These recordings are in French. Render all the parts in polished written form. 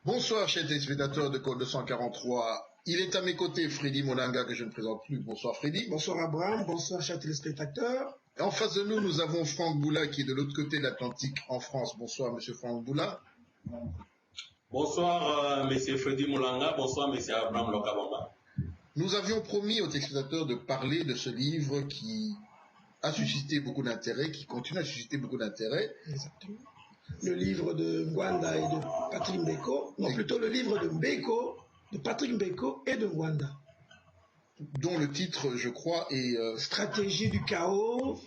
Bonsoir, chers téléspectateurs de Code 243. Il est à mes côtés, Freddy Molanga, que je ne présente plus. Bonsoir, Freddy. Bonsoir, Abraham. Bonsoir, chers téléspectateurs. Et en face de nous, nous avons Franck Boula, qui est de l'autre côté de l'Atlantique, en France. Bonsoir, monsieur Franck Boula. Bonsoir, monsieur Freddy Molanga. Bonsoir, monsieur Abraham Lokabamba. Nous avions promis aux téléspectateurs de parler de ce livre qui a suscité beaucoup d'intérêt, qui continue à susciter beaucoup d'intérêt. Exactement. Le livre de Ngwanda et de Patrick Mbeko, non, plutôt le livre de Mbeko, de Patrick Mbeko et de Ngwanda. Dont le titre, je crois, est Stratégie du chaos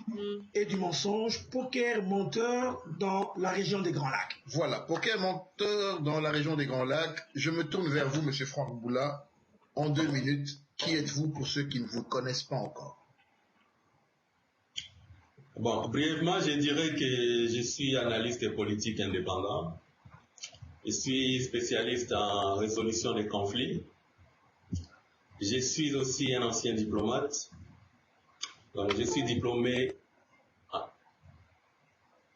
et du mensonge, poker menteur dans la région des Grands Lacs. Voilà, poker menteur dans la région des Grands Lacs. Je me tourne vers vous, monsieur Franck Boula. En 2 minutes, qui êtes-vous pour ceux qui ne vous connaissent pas encore? Bon, brièvement, je dirais que je suis analyste politique indépendant. Je suis spécialiste en résolution des conflits. Je suis aussi un ancien diplomate. Donc, je suis diplômé.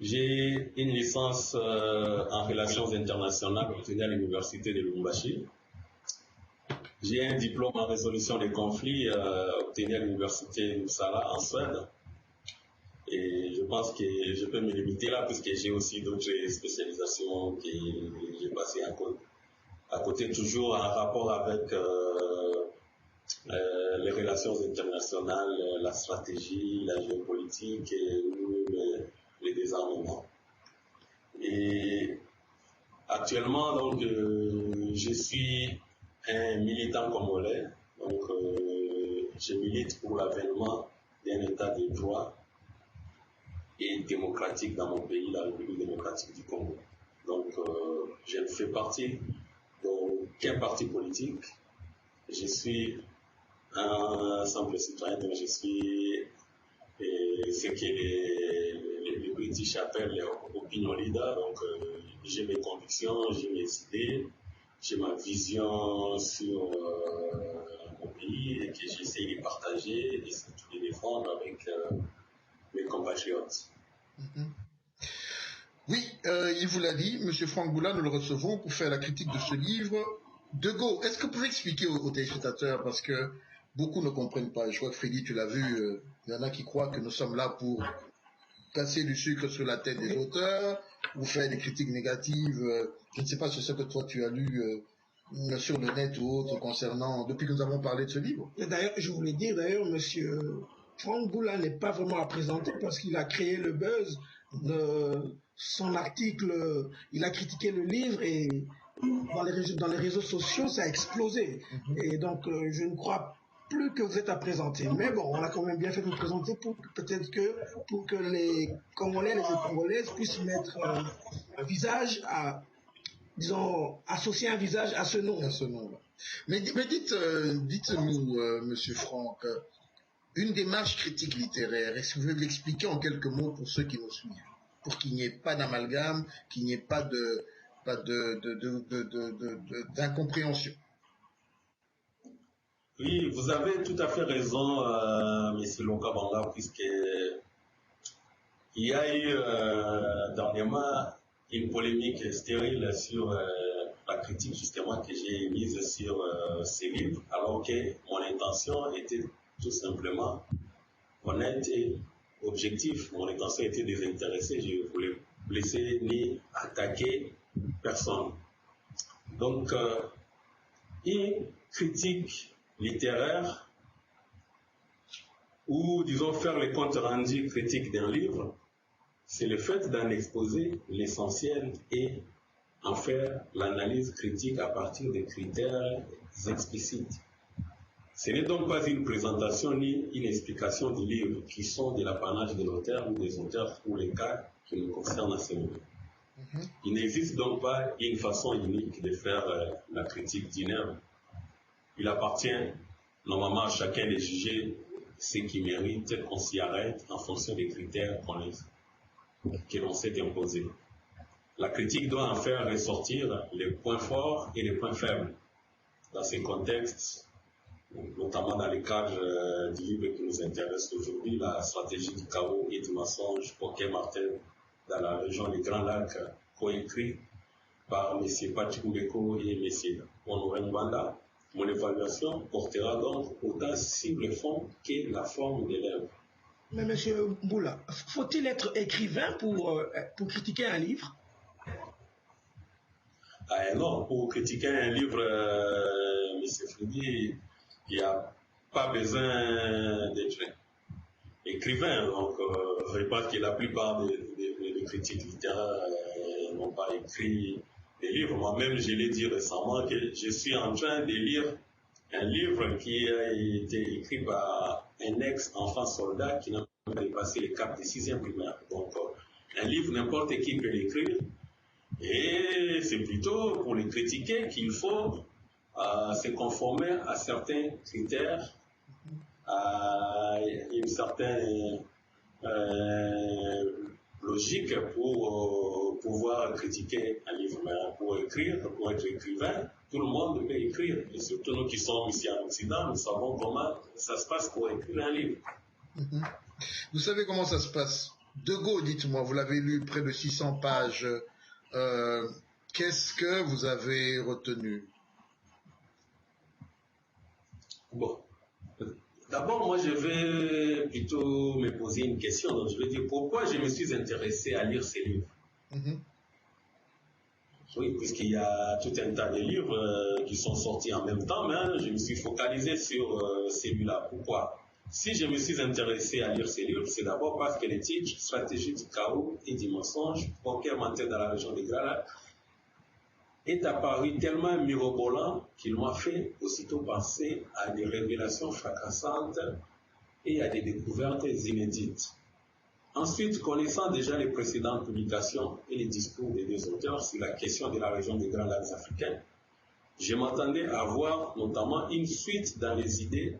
J'ai une licence en relations internationales obtenue à l'université de Lubumbashi. J'ai un diplôme en résolution des conflits obtenu à l'université de Uppsala en Suède. Et je pense que je peux me limiter là, puisque j'ai aussi d'autres spécialisations que j'ai passées à côté, toujours en rapport avec les relations internationales, la stratégie, la géopolitique et les désarmements. Et actuellement, donc, je suis un militant congolais, donc je milite pour l'avènement d'un état de droit et démocratique dans mon pays, la République démocratique du Congo. Donc, je ne fais partie d'aucun parti politique. Je suis un simple citoyen, donc je suis ce que les British appellent opinion leader. Donc, j'ai mes convictions, j'ai mes idées, j'ai ma vision sur mon pays et que j'essaie de partager et surtout de défendre avec mes compatriotes. Oui, il vous l'a dit, monsieur Franck Boula, nous le recevons pour faire la critique de ce livre. De Gaulle, est-ce que vous pouvez expliquer aux téléspectateurs, parce que beaucoup ne comprennent pas, je crois que Freddy, tu l'as vu, il y en a qui croient que nous sommes là pour casser du sucre sur la tête des auteurs, ou faire des critiques négatives, je ne sais pas sur ce que toi tu as lu sur le net ou autre concernant, depuis que nous avons parlé de ce livre. Et d'ailleurs, je voulais dire, monsieur Franck Boula n'est pas vraiment à présenter parce qu'il a créé le buzz de son article, il a critiqué le livre et dans les réseaux sociaux, ça a explosé. Et donc, je ne crois plus que vous êtes à présenter. Mais bon, on a quand même bien fait de vous présenter pour que les Congolais et les Congolaises puissent mettre un visage disons, associer un visage à ce nom. À ce nom-là. Mais dites-nous, monsieur Franck, une démarche critique littéraire, est-ce que vous pouvez l'expliquer en quelques mots pour ceux qui nous suivent, pour qu'il n'y ait pas d'amalgame, qu'il n'y ait pas d'incompréhension? Oui, vous avez tout à fait raison, monsieur Lokabanga, puisque il y a eu dernièrement une polémique stérile sur la critique justement que j'ai mise sur ces livres, alors que mon intention était tout simplement honnête et objectif. Mon intention était désintéressée. Je voulais blesser ni attaquer personne. Donc, une critique littéraire ou, disons, faire les comptes rendus critiques d'un livre, c'est le fait d'en exposer l'essentiel et en faire l'analyse critique à partir des critères explicites. Ce n'est donc pas une présentation ni une explication du livre qui sont de l'apanage de l'auteur ou des auteurs pour les cas qui nous concernent à ce moment. Il n'existe donc pas une façon unique de faire la critique d'une œuvre. Il appartient normalement à chacun de juger ce qui mérite qu'on s'y arrête en fonction des critères que l'on s'est imposés. La critique doit en faire ressortir les points forts et les points faibles. Dans ces contextes, notamment dans le cadre du livre qui nous intéresse aujourd'hui, la stratégie du chaos et du mensonge, poker menteur dans la région des Grands Lacs, coécrit par M. Patrick Mbeko et M. Honoré Ngwanda. Mon évaluation portera donc autant sur le fond que la forme de l'œuvre. Mais M. Mboula, faut-il être écrivain pour critiquer un livre? Non, pour critiquer un livre, M. Fridi, il n'y a pas besoin d'être écrivain. Donc, je pense que la plupart des critiques littéraires n'ont pas écrit des livres. Moi-même, je l'ai dit récemment que je suis en train de lire un livre qui a été écrit par un ex-enfant soldat qui n'a pas dépassé le cap de 6e primaire. Donc, un livre, n'importe qui peut l'écrire. Et c'est plutôt pour les critiquer qu'il faut se conformer à certains critères, à une certaine logique pour pouvoir critiquer un livre. Mais pour écrire, pour être écrivain, tout le monde peut écrire. Et surtout nous qui sommes ici en Occident, nous savons comment ça se passe pour écrire un livre. Vous savez comment ça se passe? De Gaulle, dites-moi, vous l'avez lu près de 600 pages. Qu'est-ce que vous avez retenu? Bon. D'abord, moi, je vais plutôt me poser une question. Donc, je vais dire pourquoi je me suis intéressé à lire ces livres. Oui, puisqu'il y a tout un tas de livres qui sont sortis en même temps, mais je me suis focalisé sur celui-là. Pourquoi? Si je me suis intéressé à lire ces livres, c'est d'abord parce que le titre « Stratégie du chaos et du mensonge, poker menteur dans la région de Grand Lac » est apparu tellement mirobolant qu'il m'a fait aussitôt penser à des révélations fracassantes et à des découvertes inédites. Ensuite, connaissant déjà les précédentes publications et les discours des deux auteurs sur la question de la région des Grands Lacs africains, je m'attendais à voir notamment une suite dans les idées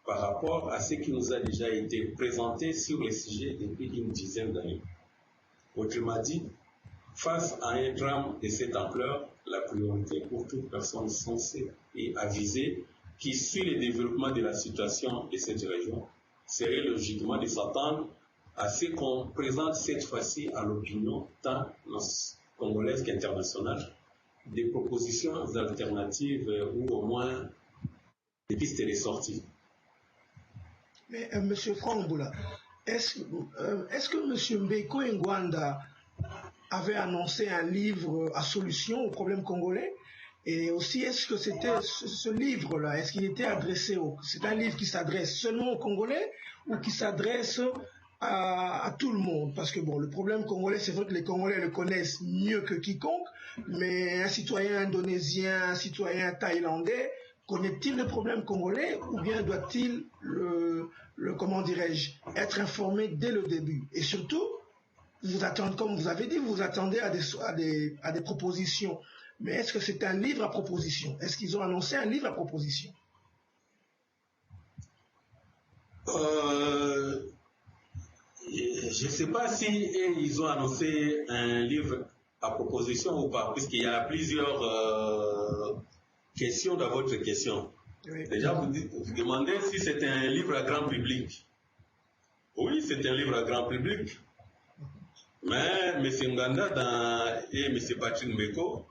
par rapport à ce qui nous a déjà été présenté sur le sujet depuis une dizaine d'années. Autrement dit, face à un drame de cette ampleur, la priorité pour toute personne sensée et avisée qui suit le développement de la situation de cette région serait logiquement de s'attendre à ce qu'on présente cette fois-ci à l'opinion tant congolaise qu'internationale des propositions alternatives ou au moins des pistes de sortie. Mais M. Franck Mboula, est-ce que M. Mbeko Ngwanda avait annoncé un livre à solution au problème congolais? Et aussi, est-ce que c'était ce livre-là, est-ce qu'il était adressé c'est un livre qui s'adresse seulement aux Congolais ou qui s'adresse à tout le monde? Parce que bon, le problème congolais, c'est vrai que les Congolais le connaissent mieux que quiconque, mais un citoyen indonésien, un citoyen thaïlandais, connaît-il le problème congolais ou bien doit-il comment dirais-je, être informé dès le début? Et surtout, vous attendez, comme vous avez dit, vous attendez à des propositions. Mais est-ce que c'est un livre à proposition? Est-ce qu'ils ont annoncé un livre à proposition? Je ne sais pas si ils ont annoncé un livre à proposition ou pas, puisqu'il y a plusieurs questions dans votre question. Oui. Déjà, vous demandez si c'est un livre à grand public. Oui, c'est un livre à grand public. Mais M. Nganda et M. Patrick Mbeko,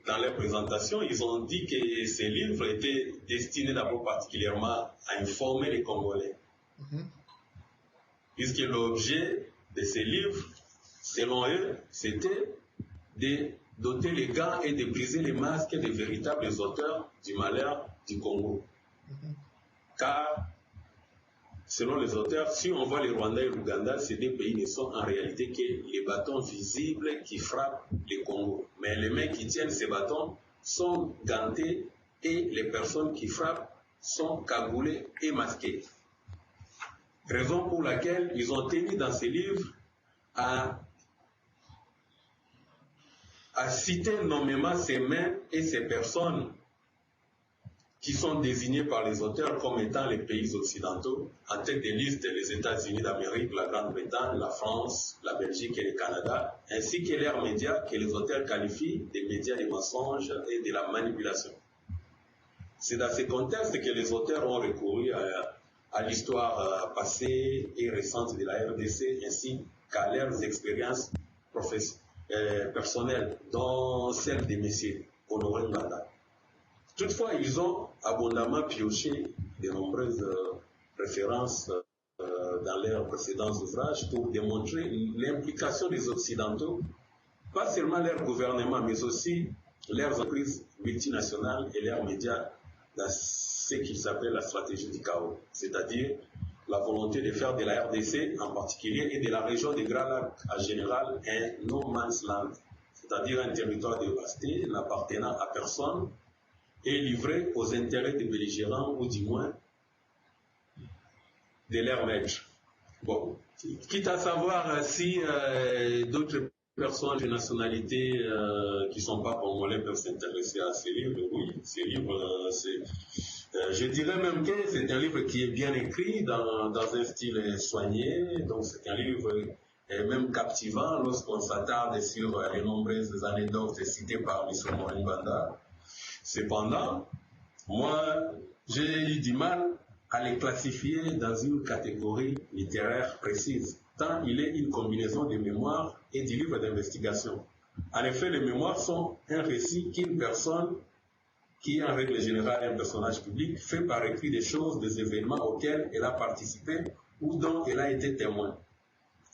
dans leur présentation, ils ont dit que ces livres étaient destinés d'abord particulièrement à informer les Congolais. Puisque l'objet de ces livres, selon eux, c'était de doter les gants et de briser les masques des véritables auteurs du malheur du Congo. Car, selon les auteurs, si on voit les Rwandais et l'Ouganda, ces deux pays ne sont en réalité que les bâtons visibles qui frappent le Congo. Mais les mains qui tiennent ces bâtons sont gantées et les personnes qui frappent sont cagoulées et masquées. Raison pour laquelle ils ont tenu dans ces livres à citer nommément ces mains et ces personnes qui sont désignés par les auteurs comme étant les pays occidentaux, en tête des listes les États-Unis d'Amérique, la Grande-Bretagne, la France, la Belgique et le Canada, ainsi que leurs médias que les auteurs qualifient des médias de mensonges et de la manipulation. C'est dans ce contexte que les auteurs ont recouru à l'histoire passée et récente de la RDC, ainsi qu'à leurs expériences personnelles, dont celle des messieurs Honoré Nganda. Toutefois, ils ont abondamment pioché de nombreuses références dans leurs précédents ouvrages pour démontrer l'implication des Occidentaux, pas seulement leur gouvernement, mais aussi leurs entreprises multinationales et leurs médias dans ce qu'ils appellent la stratégie du chaos, c'est-à-dire la volonté de faire de la RDC en particulier et de la région des Grands Lacs en général un no man's land, c'est-à-dire un territoire dévasté n'appartenant à personne et livré aux intérêts des belligérants ou du moins de leurs maîtres. Bon, quitte à savoir si d'autres personnes de nationalité qui ne sont pas congolais peuvent s'intéresser à ces livres, oui, ces livres, je dirais même que c'est un livre qui est bien écrit dans un style soigné, donc c'est un livre même captivant lorsqu'on s'attarde sur les nombreuses anecdotes citées par M. Morin Banda. Cependant, moi, j'ai eu du mal à les classifier dans une catégorie littéraire précise, tant il est une combinaison de mémoires et de livres d'investigation. En effet, les mémoires sont un récit qu'une personne, qui est en règle générale un personnage public, fait par écrit des choses, des événements auxquels elle a participé ou dont elle a été témoin.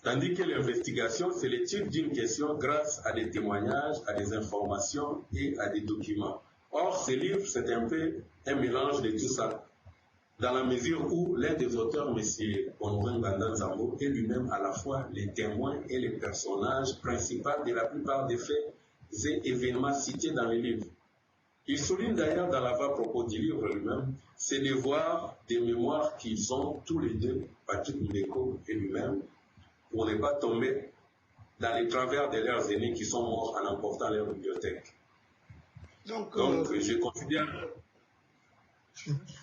Tandis que l'investigation, c'est l'étude d'une question grâce à des témoignages, à des informations et à des documents. Or, ce livre, c'est un peu un mélange de tout ça, dans la mesure où l'un des auteurs, M. Honoré Nganda Nzambo, est lui-même à la fois les témoins et les personnages principaux de la plupart des faits et événements cités dans le livre. Il souligne d'ailleurs dans l'avant-propos du livre lui-même ses devoirs des mémoires qu'ils ont tous les deux, Patrick Mbeko et lui-même, pour ne pas tomber dans les travers de leurs aînés qui sont morts en emportant leur bibliothèque. Donc je considère...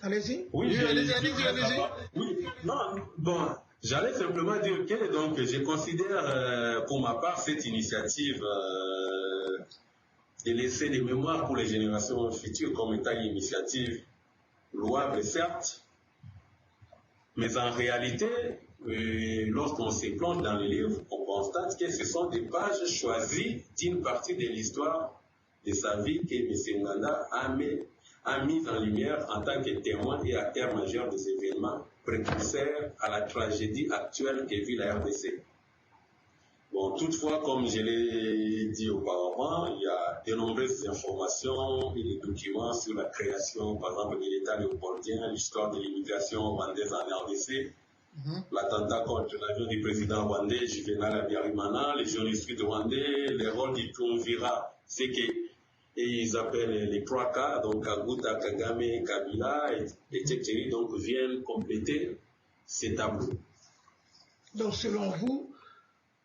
Allez-y. Oui, allez-y. Oui, non, bon, j'allais simplement dire que donc, je considère pour ma part cette initiative de laisser des mémoires pour les générations futures comme étant une initiative louable, certes, mais en réalité, lorsqu'on se plonge dans les livres, on constate que ce sont des pages choisies d'une partie de l'histoire de sa vie que M. Nganda a mis en lumière en tant que témoin et acteur majeur des événements précurseurs à la tragédie actuelle que vit la RDC. Bon, toutefois, comme je l'ai dit auparavant, il y a de nombreuses informations et des documents sur la création, par exemple, de l'État léopoldien, l'histoire de l'immigration rwandaise en RDC, l'attentat contre l'avion du président rwandais Juvenal Habyarimana, les journalistes rwandais, le rôle du Triumvirat, c'est que ils appellent les 3 K, donc Kaguta, Kagame, Kabila, etc. Donc viennent compléter ces tableaux. Donc selon vous,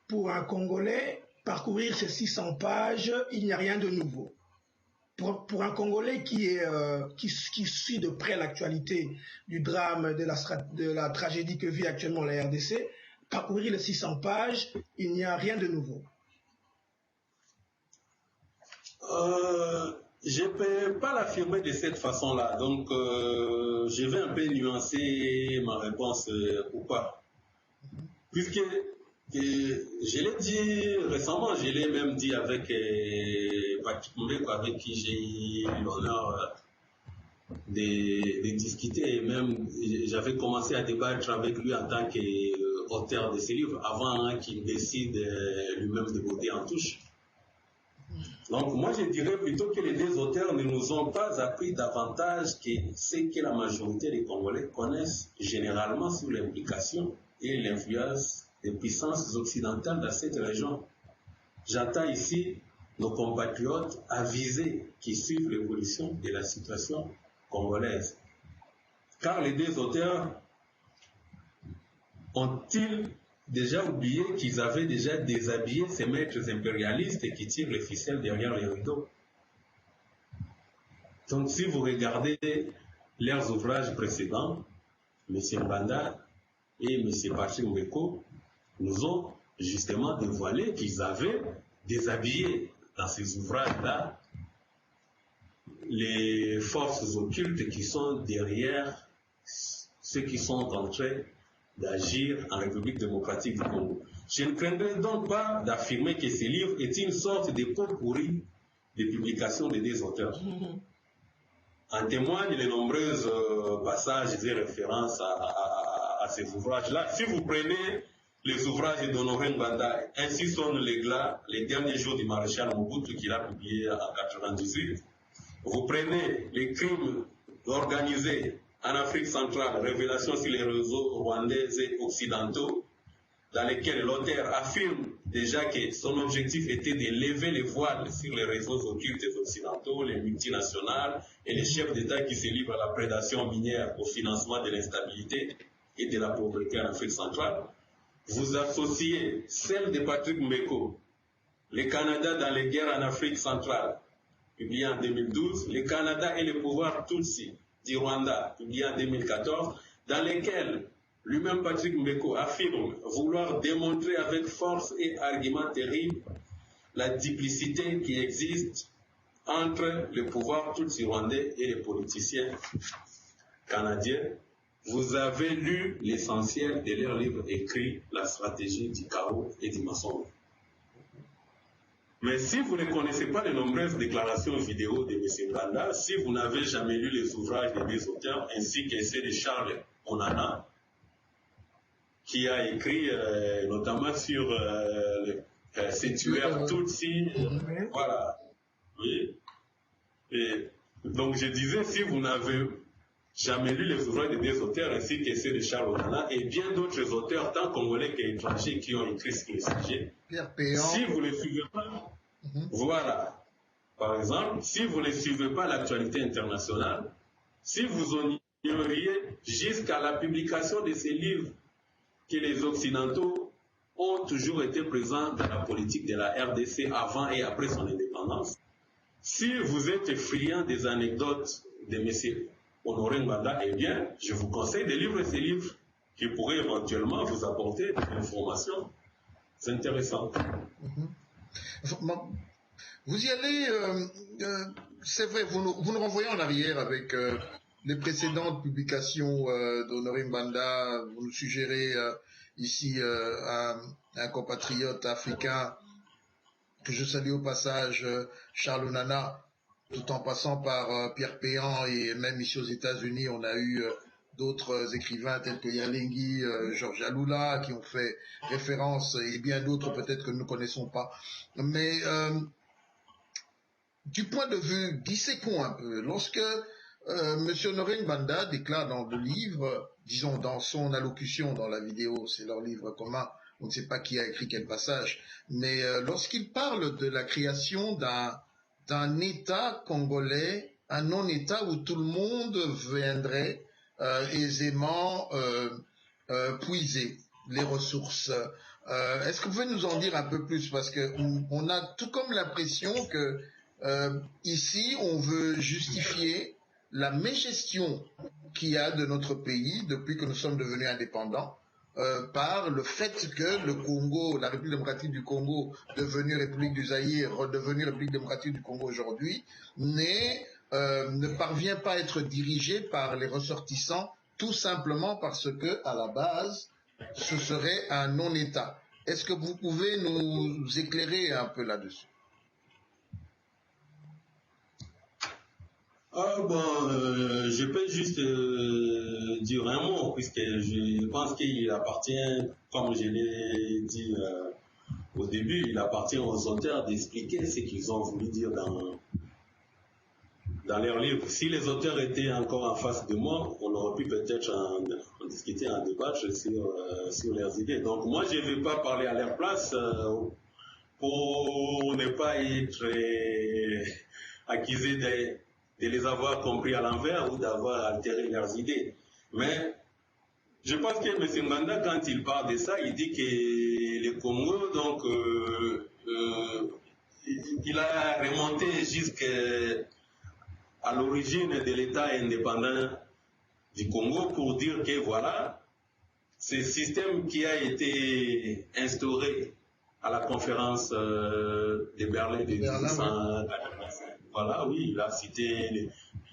pour un Congolais, parcourir ces 600 pages, il n'y a rien de nouveau. Pour un Congolais qui suit de près l'actualité du drame, de la tragédie que vit actuellement la RDC, parcourir les 600 pages, il n'y a rien de nouveau. Je ne peux pas l'affirmer de cette façon-là. Donc, je vais un peu nuancer ma réponse ou pas. Puisque, je l'ai dit récemment, je l'ai même dit avec Patrick Mbeko, avec qui j'ai eu l'honneur de discuter. Et même, j'avais commencé à débattre avec lui en tant qu'auteur de ce livre, avant qu'il décide lui-même de voter en touche. Donc moi je dirais plutôt que les deux auteurs ne nous ont pas appris davantage que ce que la majorité des Congolais connaissent généralement sur l'implication et l'influence des puissances occidentales dans cette région. J'entends ici nos compatriotes avisés qui suivent l'évolution de la situation congolaise. Car les deux auteurs ont-ils déjà oublié qu'ils avaient déjà déshabillé ces maîtres impérialistes qui tirent les ficelles derrière les rideaux. Donc si vous regardez leurs ouvrages précédents, M. Mbanda et M. Patrick Mbeko nous ont justement dévoilé qu'ils avaient déshabillé dans ces ouvrages-là les forces occultes qui sont derrière ceux qui sont en train d'agir en République démocratique du Congo. Je ne craindrais donc pas d'affirmer que ce livre est une sorte de pot-pourri de publication des deux auteurs. En témoignent les nombreux passages et références à ces ouvrages-là. Si vous prenez les ouvrages d'Honoré Nganda, Ainsi sonne l'éclat, les derniers jours du maréchal Mobutu qu'il a publié en 1998, vous prenez les crimes organisés en Afrique centrale, révélations sur les réseaux rwandais et occidentaux, dans lesquels l'auteur affirme déjà que son objectif était de lever les voiles sur les réseaux occultes occidentaux, les multinationales et les chefs d'État qui se livrent à la prédation minière au financement de l'instabilité et de la pauvreté en Afrique centrale. Vous associez celle de Patrick Mbeko, le Canada dans les guerres en Afrique centrale, publié en 2012, le Canada et le pouvoir Tutsi du Rwanda, publié en 2014, dans lesquels lui-même Patrick Mbeko affirme vouloir démontrer avec force et arguments terribles la duplicité qui existe entre le pouvoir Tutsi rwandais et les politiciens canadiens. Vous avez lu l'essentiel de leur livre écrit « La stratégie du chaos et du mensonge ». Mais si vous ne connaissez pas les nombreuses déclarations vidéo de M. Nganda, si vous n'avez jamais lu les ouvrages des deux auteurs, ainsi que ceux de Charles Onana, qui a écrit notamment sur ces tueurs Tutsi, voilà. Oui. Et donc je disais, si vous n'avez jamais lu les ouvrages des deux auteurs, ainsi que ceux de Charles Onana, et bien d'autres auteurs, tant congolais qu'étrangers, qui ont écrit sur le sujet, si vous ne suivez pas, voilà, par exemple, si vous ne suivez pas l'actualité internationale, si vous en ignoriez jusqu'à la publication de ces livres, que les Occidentaux ont toujours été présents dans la politique de la RDC avant et après son indépendance. Si vous êtes friand des anecdotes de M. Honoré Nganda, eh bien, je vous conseille de lire ces livres qui pourraient éventuellement vous apporter des informations intéressantes. Vous y allez, c'est vrai, vous nous renvoyez en arrière avec les précédentes publications d'Honoré Nganda. Vous nous suggérez ici un compatriote africain que je salue au passage, Charles Onana, tout en passant par Pierre Péan, et même ici aux États-Unis, on a eu d'autres écrivains tels que Yalengi, Georges Alula, qui ont fait référence, et bien d'autres peut-être que nous ne connaissons pas. Mais du point de vue, disséquons un peu, lorsque M. Honoré Nganda déclare dans le livre, disons dans son allocution dans la vidéo, c'est leur livre commun, on ne sait pas qui a écrit quel passage, mais lorsqu'il parle de la création d'un État congolais, un non-État où tout le monde viendrait aisément puiser les ressources. Est-ce que vous pouvez nous en dire un peu plus? Parce qu'on a tout comme l'impression que ici, on veut justifier la mégestion qu'il y a de notre pays depuis que nous sommes devenus indépendants par le fait que le Congo, la République démocratique du Congo, devenue République du Zaïre, redevenue République démocratique du Congo aujourd'hui, ne parvient pas à être dirigée par les ressortissants, tout simplement parce que, à la base, ce serait un non-État. Est-ce que vous pouvez nous éclairer un peu là-dessus? Je peux juste dire un mot, puisque je pense qu'il appartient, comme je l'ai dit au début, il appartient aux auteurs d'expliquer ce qu'ils ont voulu dire dans leurs livres. Si les auteurs étaient encore en face de moi, on aurait pu peut-être en discuter, en débattre sur leurs idées. Donc moi, je ne vais pas parler à leur place pour ne pas être accusé de les avoir compris à l'envers ou d'avoir altéré leurs idées. Mais je pense que M. Nganda, quand il parle de ça, il dit que le Congo, donc, il a remonté jusqu'à l'origine de l'État indépendant du Congo pour dire que voilà, ce système qui a été instauré à la conférence de Berlin de 1885. Voilà, oui, il a cité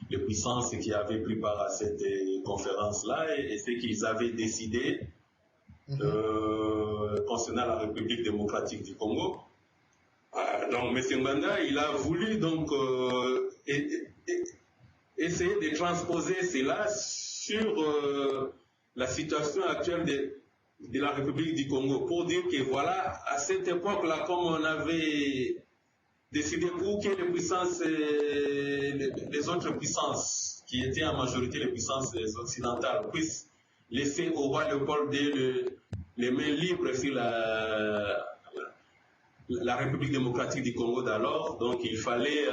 les puissances qui avaient pris part à cette conférence-là et ce qu'ils avaient décidé concernant la République démocratique du Congo. Donc M. Nganda, il a voulu donc essayer de transposer cela sur la situation actuelle de la République du Congo, pour dire que voilà, à cette époque-là, comme on avait décidé pour que les puissances, les autres puissances, qui étaient en majorité les puissances occidentales, puissent laisser au roi Léopold II les mains libres sur la République démocratique du Congo d'alors. Donc il fallait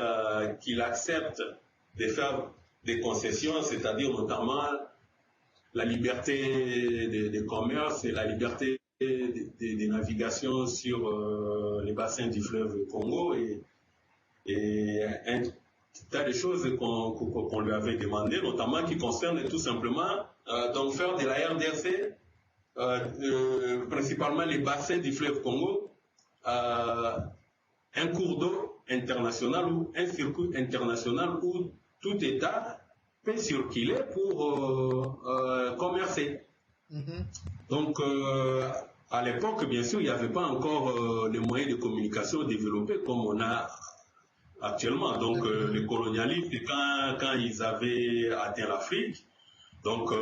qu'il accepte de faire des concessions, c'est-à-dire notamment la liberté de commerce et la liberté de navigation sur les bassins du fleuve Congo et un tas de choses qu'on lui avait demandé, notamment qui concernent tout simplement donc faire de la RDC, principalement les bassins du fleuve Congo, un cours d'eau international ou un circuit international où tout État peut circuler pour commercer. Donc, à l'époque, bien sûr, il n'y avait pas encore les moyens de communication développés comme on a actuellement. Donc, les colonialistes, quand ils avaient atteint l'Afrique, donc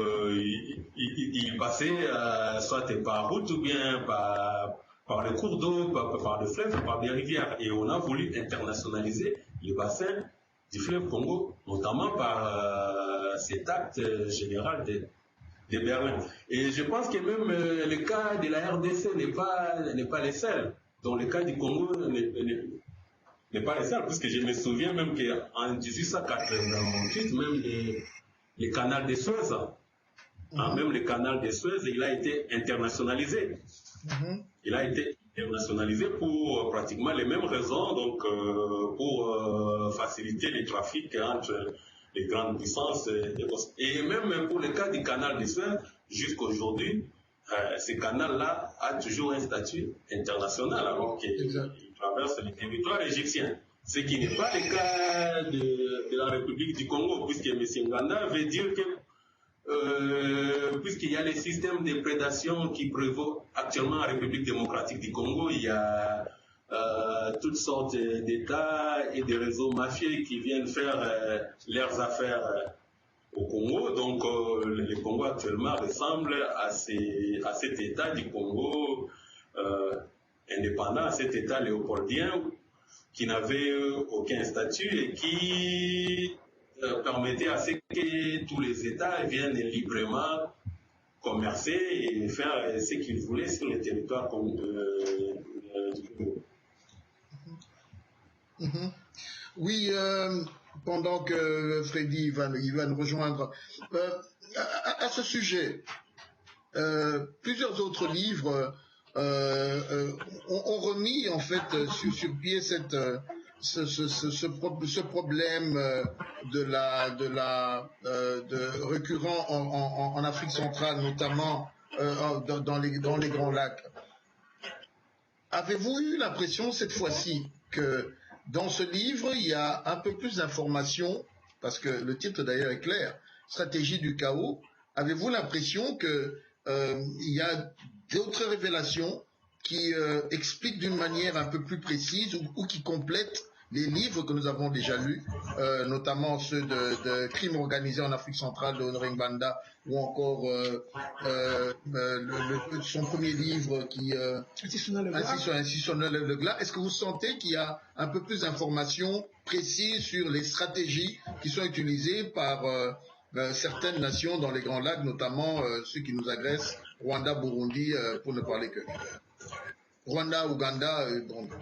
ils passaient soit par route ou bien par les cours d'eau, par le fleuve, par des rivières. Et on a voulu internationaliser les bassins du fleuve Congo, notamment par cet acte général de Berlin. Et je pense que même le cas de la RDC n'est pas le seul. Donc le cas du Congo n'est pas le seul, puisque je me souviens même qu'en 1888, même le canal de Suez, même le canal de Suez, il a été internationalisé. Il a été internationalisé pour pratiquement les mêmes raisons, donc pour faciliter les trafics entre les grandes puissances. Et même pour le cas du canal de Suez, jusqu'aujourd'hui, ce canal-là a toujours un statut international, alors qu'il traverse le territoire égyptien. Ce qui n'est pas le cas de la République du Congo, puisque M. Nganda veut dire que puisqu'il y a les systèmes de prédation qui prévaut actuellement en République démocratique du Congo, il y a toutes sortes d'États et de réseaux mafieux qui viennent faire leurs affaires au Congo. Donc le Congo actuellement ressemble à cet État du Congo indépendant, à cet État léopoldien qui n'avait aucun statut et qui permettait à ce que tous les États viennent librement commercer et faire ce qu'ils voulaient sur le territoire du Congo. Oui, pendant que Freddy va nous rejoindre, à ce sujet, plusieurs autres livres ont remis en fait sur pied ce problème de récurrent en Afrique centrale, notamment dans les Grands Lacs. Avez-vous eu l'impression cette fois-ci que dans ce livre, il y a un peu plus d'informations, parce que le titre d'ailleurs est clair, Stratégie du chaos. Avez-vous l'impression que il y a d'autres révélations qui expliquent d'une manière un peu plus précise ou qui complètent les livres que nous avons déjà lus, notamment ceux de crimes organisés en Afrique centrale de Honoré Nganda, ou encore son premier livre qui ainsi sonna le glas. Est-ce que vous sentez qu'il y a un peu plus d'informations précises sur les stratégies qui sont utilisées par certaines nations dans les Grands Lacs, notamment ceux qui nous agressent, Rwanda, Burundi, pour ne parler que Rwanda, Ouganda, Burundi?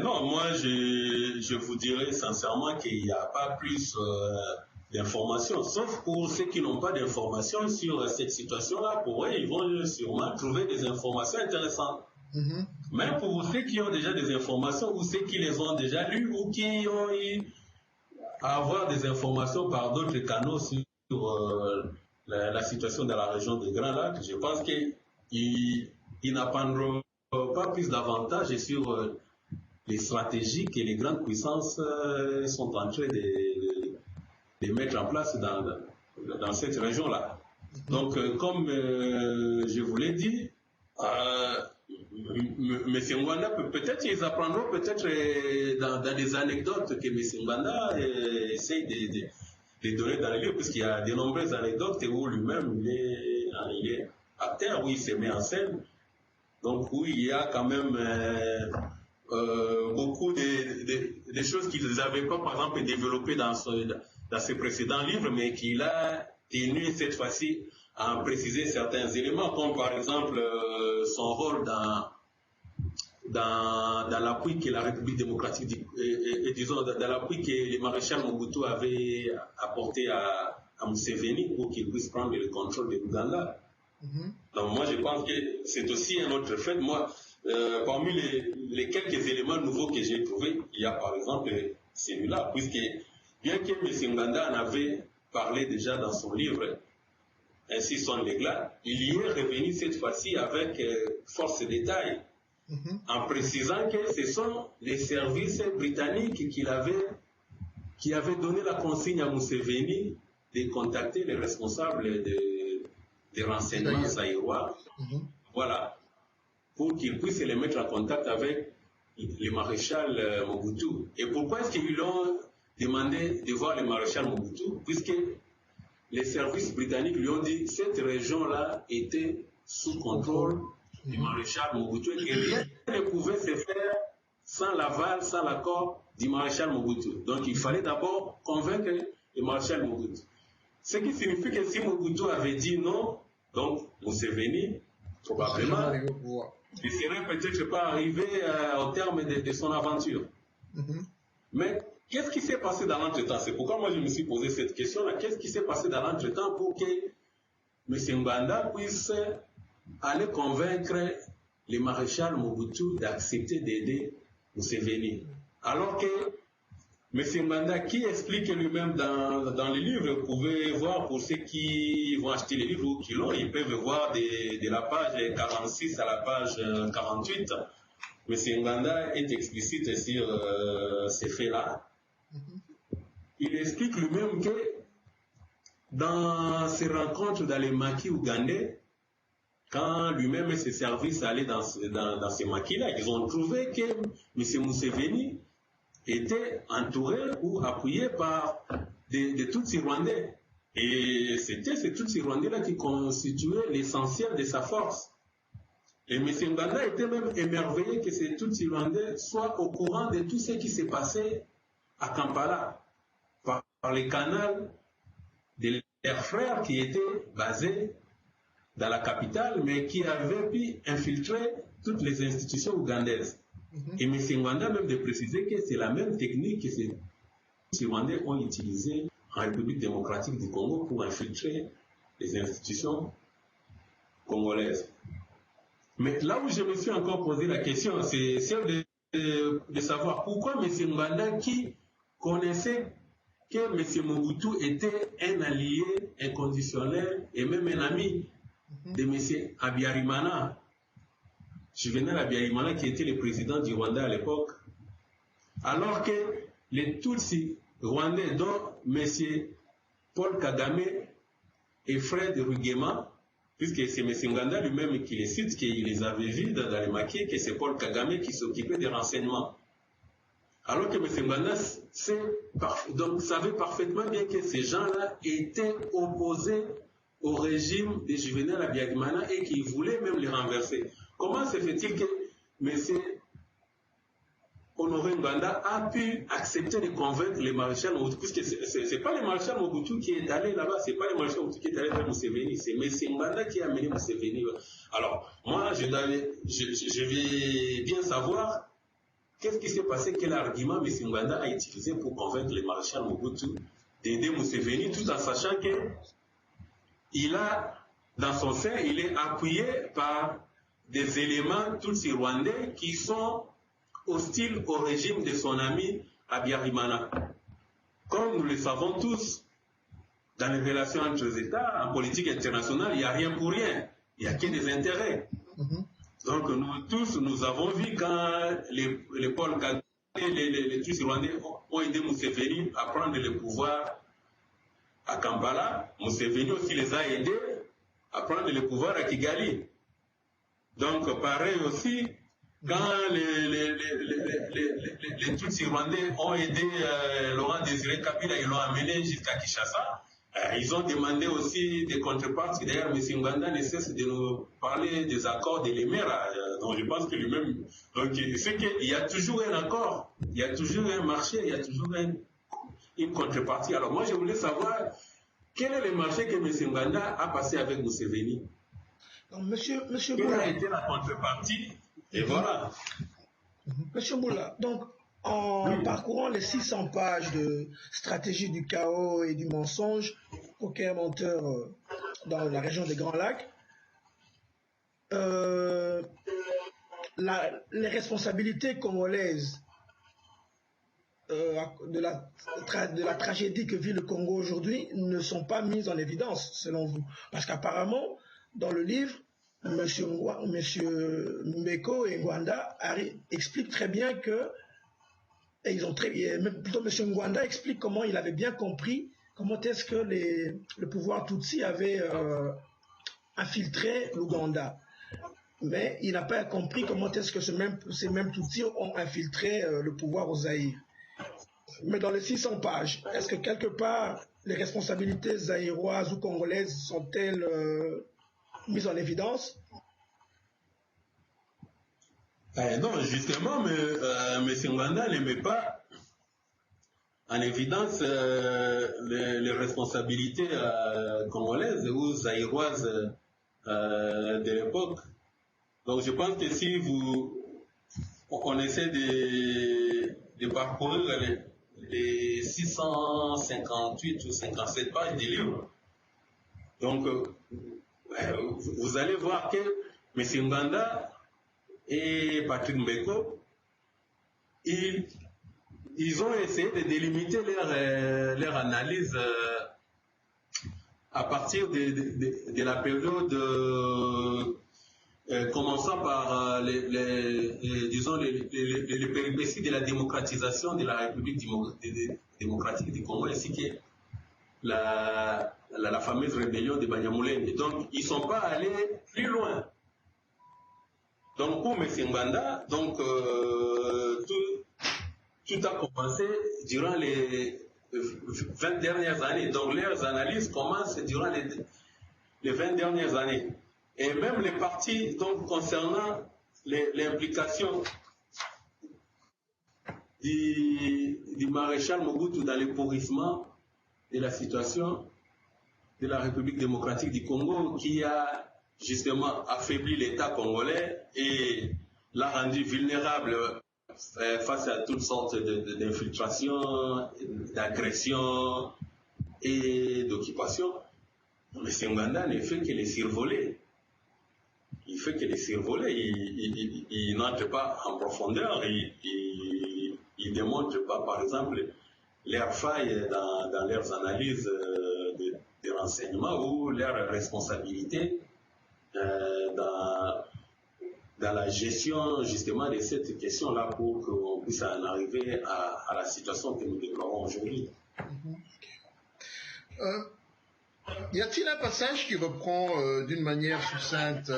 Non, moi je vous dirais sincèrement qu'il n'y a pas plus d'informations, sauf pour ceux qui n'ont pas d'informations sur cette situation-là. Pour eux, ils vont sûrement trouver des informations intéressantes. Mais pour ceux qui ont déjà des informations ou ceux qui les ont déjà lues ou qui ont eu à avoir des informations par d'autres canaux sur la situation dans la région des Grands Lacs, je pense qu'ils n'apprendront pas plus d'avantages sur les stratégies que les grandes puissances sont en train de mettre en place dans cette région-là. Donc, comme je vous l'ai dit, M. Ngwanda, peut-être ils apprendront peut-être dans des anecdotes que M. Ngwanda essaye de donner dans les livres, puisqu'il y a de nombreuses anecdotes où lui-même il est acteur, où il se met en scène. Donc, où il y a quand même beaucoup de choses qu'il n'avait pas, par exemple, développées dans ses précédents livres, mais qu'il a tenu cette fois-ci à préciser certains éléments, comme par exemple son rôle dans l'appui que la République démocratique, disons, dans l'appui que le maréchal Mobutu avait apporté à Museveni pour qu'il puisse prendre le contrôle de l'Ouganda. Donc moi, je pense que c'est aussi un autre fait. Moi, parmi les quelques éléments nouveaux que j'ai trouvés, il y a par exemple celui-là, puisque bien que M. Ngwanda en avait parlé déjà dans son livre, ainsi son légat, il y est revenu cette fois-ci avec force de détail, en précisant que ce sont les services britanniques qui avaient donné la consigne à Museveni de contacter les responsables des renseignements zaïrois, voilà, pour qu'ils puissent les mettre en contact avec le maréchal Mobutu. Et pourquoi est-ce qu'ils ont demandé de voir le maréchal Mobutu? Puisque les services britanniques lui ont dit que cette région-là était sous contrôle du maréchal Mobutu et que rien ne pouvait se faire sans l'aval, sans l'accord du maréchal Mobutu. Donc il fallait d'abord convaincre le maréchal Mobutu. Ce qui signifie que si Mobutu avait dit non, donc Museveni, probablement, il ne serait peut-être pas arrivé au terme de son aventure. Mais qu'est-ce qui s'est passé dans l'entretemps? C'est pourquoi moi je me suis posé cette question-là. Qu'est-ce qui s'est passé dans l'entretemps pour que M. Ngwanda puisse aller convaincre le maréchal Mobutu d'accepter d'aider Museveni? Alors que M. Ngwanda, qui explique lui-même dans les livres, vous pouvez voir pour ceux qui vont acheter les livres ou qui l'ont, ils peuvent voir de la page 46 à la page 48. M. Ngwanda est explicite sur ces faits-là. Il explique lui-même que dans ses rencontres dans les maquis ougandais, quand lui-même et ses services allaient dans ces maquis-là, ils ont trouvé que M. Museveni était entouré ou appuyé par des Tutsis rwandais. Et c'était ces Tutsis rwandais-là qui constituaient l'essentiel de sa force. Et M. Ngwanda était même émerveillé que ces Tutsis rwandais soient au courant de tout ce qui s'est passé à Kampala, par les canaux de leurs frères qui étaient basés dans la capitale, mais qui avaient pu infiltrer toutes les institutions ougandaises. Et M. Ngwanda même de préciser que c'est la même technique que ces Rwandais ont utilisée en République démocratique du Congo pour infiltrer les institutions congolaises. Mais là où je me suis encore posé la question, c'est celle de savoir pourquoi M. Ngwanda, qui connaissait que M. Mobutu était un allié inconditionnel et même un ami de M. Habyarimana, Juvenal Habyarimana, qui était le président du Rwanda à l'époque, alors que les Tutsis rwandais, dont M. Paul Kagame et Fred Rugema, puisque c'est M. Ngwanda lui-même qui les cite, qu'il les avait vus dans les maquis, que c'est Paul Kagame qui s'occupait des renseignements. Alors que M. Ngwanda savait parfaitement bien que ces gens-là étaient opposés au régime de Juvenal Habyarimana et qu'ils voulaient même les renverser. Comment se fait-il que M. Honoré Ngwanda a pu accepter de convaincre le maréchal Mobutu, puisque ce n'est pas le maréchal Mobutu qui est allé là-bas, ce n'est pas le maréchal Mobutu qui est allé vers Museveni, c'est M. Ngwanda qui a amené Museveni. Alors, moi, je vais bien savoir qu'est-ce qui s'est passé, quel argument M. Ngwanda a utilisé pour convaincre le maréchal Mobutu d'aider Museveni, tout en sachant qu'il a, dans son sein, il est appuyé par des éléments tous ces Rwandais qui sont hostiles au régime de son ami Habyarimana. Comme nous le savons tous, dans les relations entre les États, en politique internationale, il n'y a rien pour rien. Il n'y a que des intérêts. Donc nous tous, nous avons vu quand les Paul Kagame, les Tutsis rwandais ont aidé Museveni à prendre le pouvoir à Kampala. Museveni aussi les a aidés à prendre le pouvoir à Kigali. Donc, pareil aussi, quand les Tutsis rwandais ont aidé Laurent Désiré Kabila, ils l'ont amené jusqu'à Kinshasa, ils ont demandé aussi des contreparties. D'ailleurs, M. Nganda ne cesse de nous parler des accords de l'Emera. Donc, je pense que lui-même. Donc, c'est qu'il y a toujours un accord, il y a toujours un marché, il y a toujours une contrepartie. Alors, moi, je voulais savoir quel est le marché que M. Nganda a passé avec Museveni. Donc, Monsieur Quelle Boula. a été la contrepartie? Et voilà. Monsieur Boula, donc, en parcourant les 600 pages de stratégie du chaos et du mensonge, poker menteur dans la région des Grands Lacs, les responsabilités congolaises de la tragédie que vit le Congo aujourd'hui ne sont pas mises en évidence, selon vous. Parce qu'apparemment, dans le livre, M. Mbeko et Ngwanda expliquent très bien que, et ils ont plutôt M. Ngwanda explique comment il avait bien compris comment est-ce que le pouvoir Tutsi avait infiltré l'Ouganda. Mais il n'a pas compris comment est-ce que ces mêmes Tutsis ont infiltré le pouvoir au Zaïre. Mais dans les 600 pages, est-ce que quelque part les responsabilités zaïroises ou congolaises sont-elles mises en évidence? Non, justement, M. Ngwanda ne met pas en évidence les responsabilités congolaises ou zaïroises de l'époque. Donc je pense que si on essaie de parcourir les 658 ou 57 pages du livre, donc vous allez voir que M. Nganda et Patrick Mbeko, ils ont essayé de délimiter leur analyse à partir de la période commençant par disons les péripéties de la démocratisation de la République démocratique du Congo, ainsi que la fameuse rébellion de Banyamulenge. Donc, ils ne sont pas allés plus loin. Donc, pour M. Ngwanda, donc, tout a commencé durant les 20 dernières années. Donc, leurs analyses commencent durant les 20 dernières années. Et même les partis, donc, concernant l'implication du maréchal Mobutu dans le pourrissement de la situation de la République démocratique du Congo, qui a justement affaibli l'État congolais et l'a rendu vulnérable face à toutes sortes d'infiltrations, d'agressions et d'occupations. Mais Ngwanda ne fait que les survoler. Il fait que les survoler. Il n'entre pas en profondeur. Il démontre pas, par exemple, leurs failles dans leurs analyses de renseignements ou leurs responsabilités dans la gestion justement de cette question-là pour qu'on puisse en arriver à la situation que nous déplorons aujourd'hui. Y a-t-il un passage qui reprend d'une manière succincte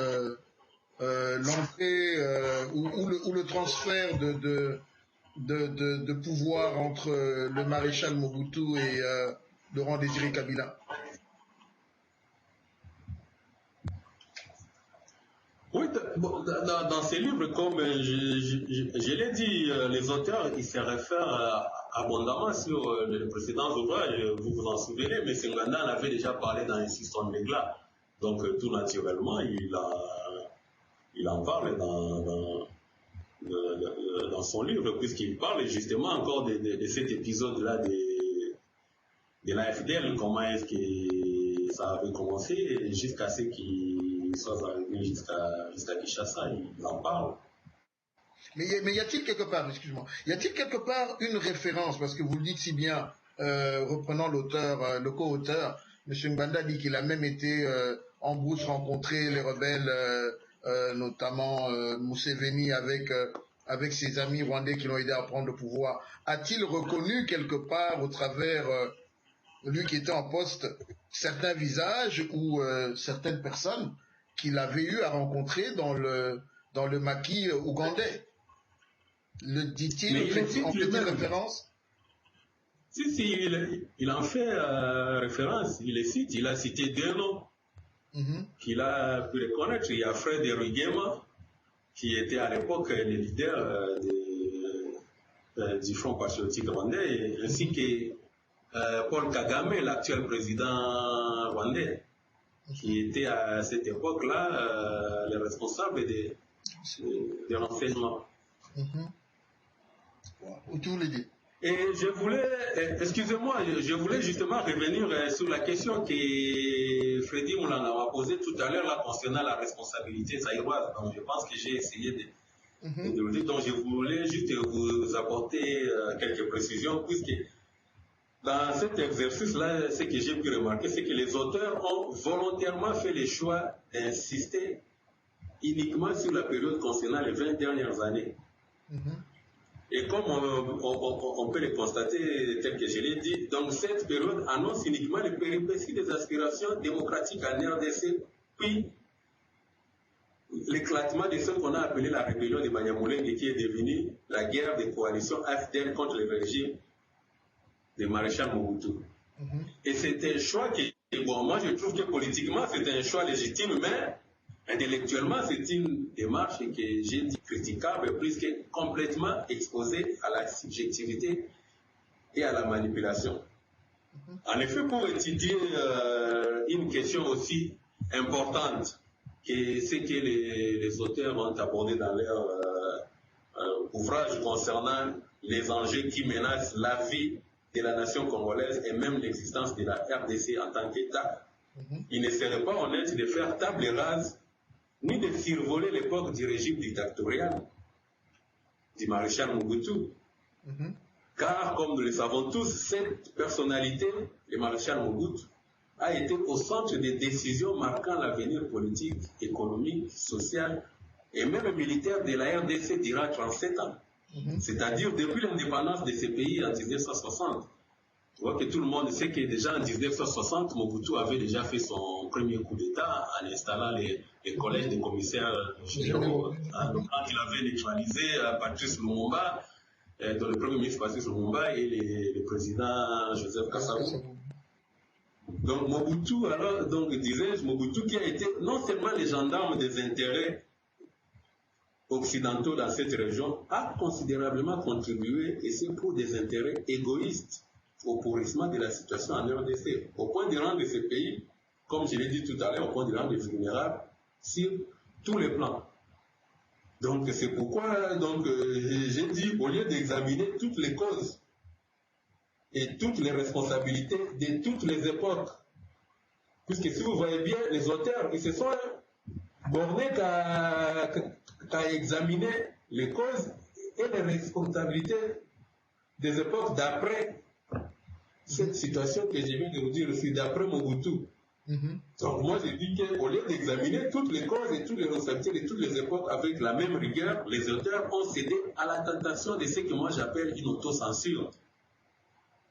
l'entrée ou le transfert de pouvoir entre le maréchal Mobutu et Laurent Désiré Kabila? Oui, dans ces livres, comme je l'ai dit, les auteurs, ils se réfèrent abondamment sur les précédents ouvrages. Vous vous en souvenez, mais Ngwanda en avait déjà parlé dans Insistons d'éclat. Donc, tout naturellement, il en parle dans son livre, puisqu'il parle justement encore de cet épisode-là de l'AFDL, comment est-ce que ça avait commencé jusqu'à ce qu'il soit arrivé jusqu'à Kinshasa, il en parle. Mais y a-t-il quelque part, excuse-moi, y a-t-il quelque part une référence, parce que vous le dites si bien, reprenant l'auteur, le co-auteur, M. Ngwanda dit qu'il a même été en brousse rencontrer les rebelles, notamment Museveni avec ses amis rwandais qui l'ont aidé à prendre le pouvoir. A-t-il reconnu quelque part, au travers lui qui était en poste, certains visages ou certaines personnes qu'il avait eu à rencontrer dans le maquis ougandais. Le dit-il, en fait référence? Si, il en fait référence, il les cite, il a cité deux noms qu'il a pu reconnaître. Il y a Fred Rwigema, qui était à l'époque le leader du Front patriotique rwandais, ainsi que Paul Kagame, l'actuel président rwandais, qui était à cette époque-là le responsable des renseignements. Tu voulais dire? Et je voulais, excusez-moi, je voulais justement revenir sur la question que Freddy Moulanga m'a posée tout à l'heure là, concernant la responsabilité zaïroise. Donc je pense que j'ai essayé de le dire. Donc je voulais juste vous apporter quelques précisions, puisque dans cet exercice-là, ce que j'ai pu remarquer, c'est que les auteurs ont volontairement fait le choix d'insister uniquement sur la période concernant les 20 dernières années. Et comme on peut le constater, tel que je l'ai dit, donc cette période annonce uniquement les péripéties des aspirations démocratiques en RDC, puis l'éclatement de ce qu'on a appelé la rébellion de Banyamulenge, qui est devenue la guerre des coalitions AFDL contre le régime de Maréchal Mobutu. Et c'est un choix qui, bon, moi je trouve que politiquement c'est un choix légitime, mais intellectuellement, c'est une démarche que j'ai dit critiquable, puisque complètement exposée à la subjectivité et à la manipulation. En effet, pour étudier une question aussi importante que ce que les auteurs ont abordé dans leur ouvrage concernant les enjeux qui menacent la vie de la nation congolaise et même l'existence de la RDC en tant qu'État, il ne serait pas honnête de faire table rase ni de survoler l'époque du régime dictatorial du maréchal Mobutu. Car, comme nous le savons tous, cette personnalité, le maréchal Mobutu, a été au centre des décisions marquant l'avenir politique, économique, social et même militaire de la RDC durant 37 ans. C'est-à-dire depuis l'indépendance de ces pays en 1960. Je vois que tout le monde sait que déjà en 1960, Mobutu avait déjà fait son premier coup d'État en installant les collèges des commissaires généraux. Donc quand il avait neutralisé Patrice Lumumba, dont le premier ministre Patrice Lumumba et le président Joseph Kasavubu. Donc Mobutu, alors, donc disais-je, Mobutu qui a été non seulement le gendarme des intérêts occidentaux dans cette région, a considérablement contribué, et c'est pour des intérêts égoïstes, au pourrissement de la situation en RDC, au point de rendre ces pays, comme je l'ai dit tout à l'heure, au point de rendre vulnérables sur tous les plans. Donc c'est pourquoi j'ai dit, au lieu d'examiner toutes les causes et toutes les responsabilités de toutes les époques, puisque si vous voyez bien, les auteurs, ils se sont bornés qu'à examiner les causes et les responsabilités des époques d'après cette situation que je viens de vous dire, c'est d'après Mobutu. Donc moi je dis qu'au lieu d'examiner toutes les causes et toutes les responsabilités de toutes les époques avec la même rigueur, les auteurs ont cédé à la tentation de ce que moi j'appelle une autocensure.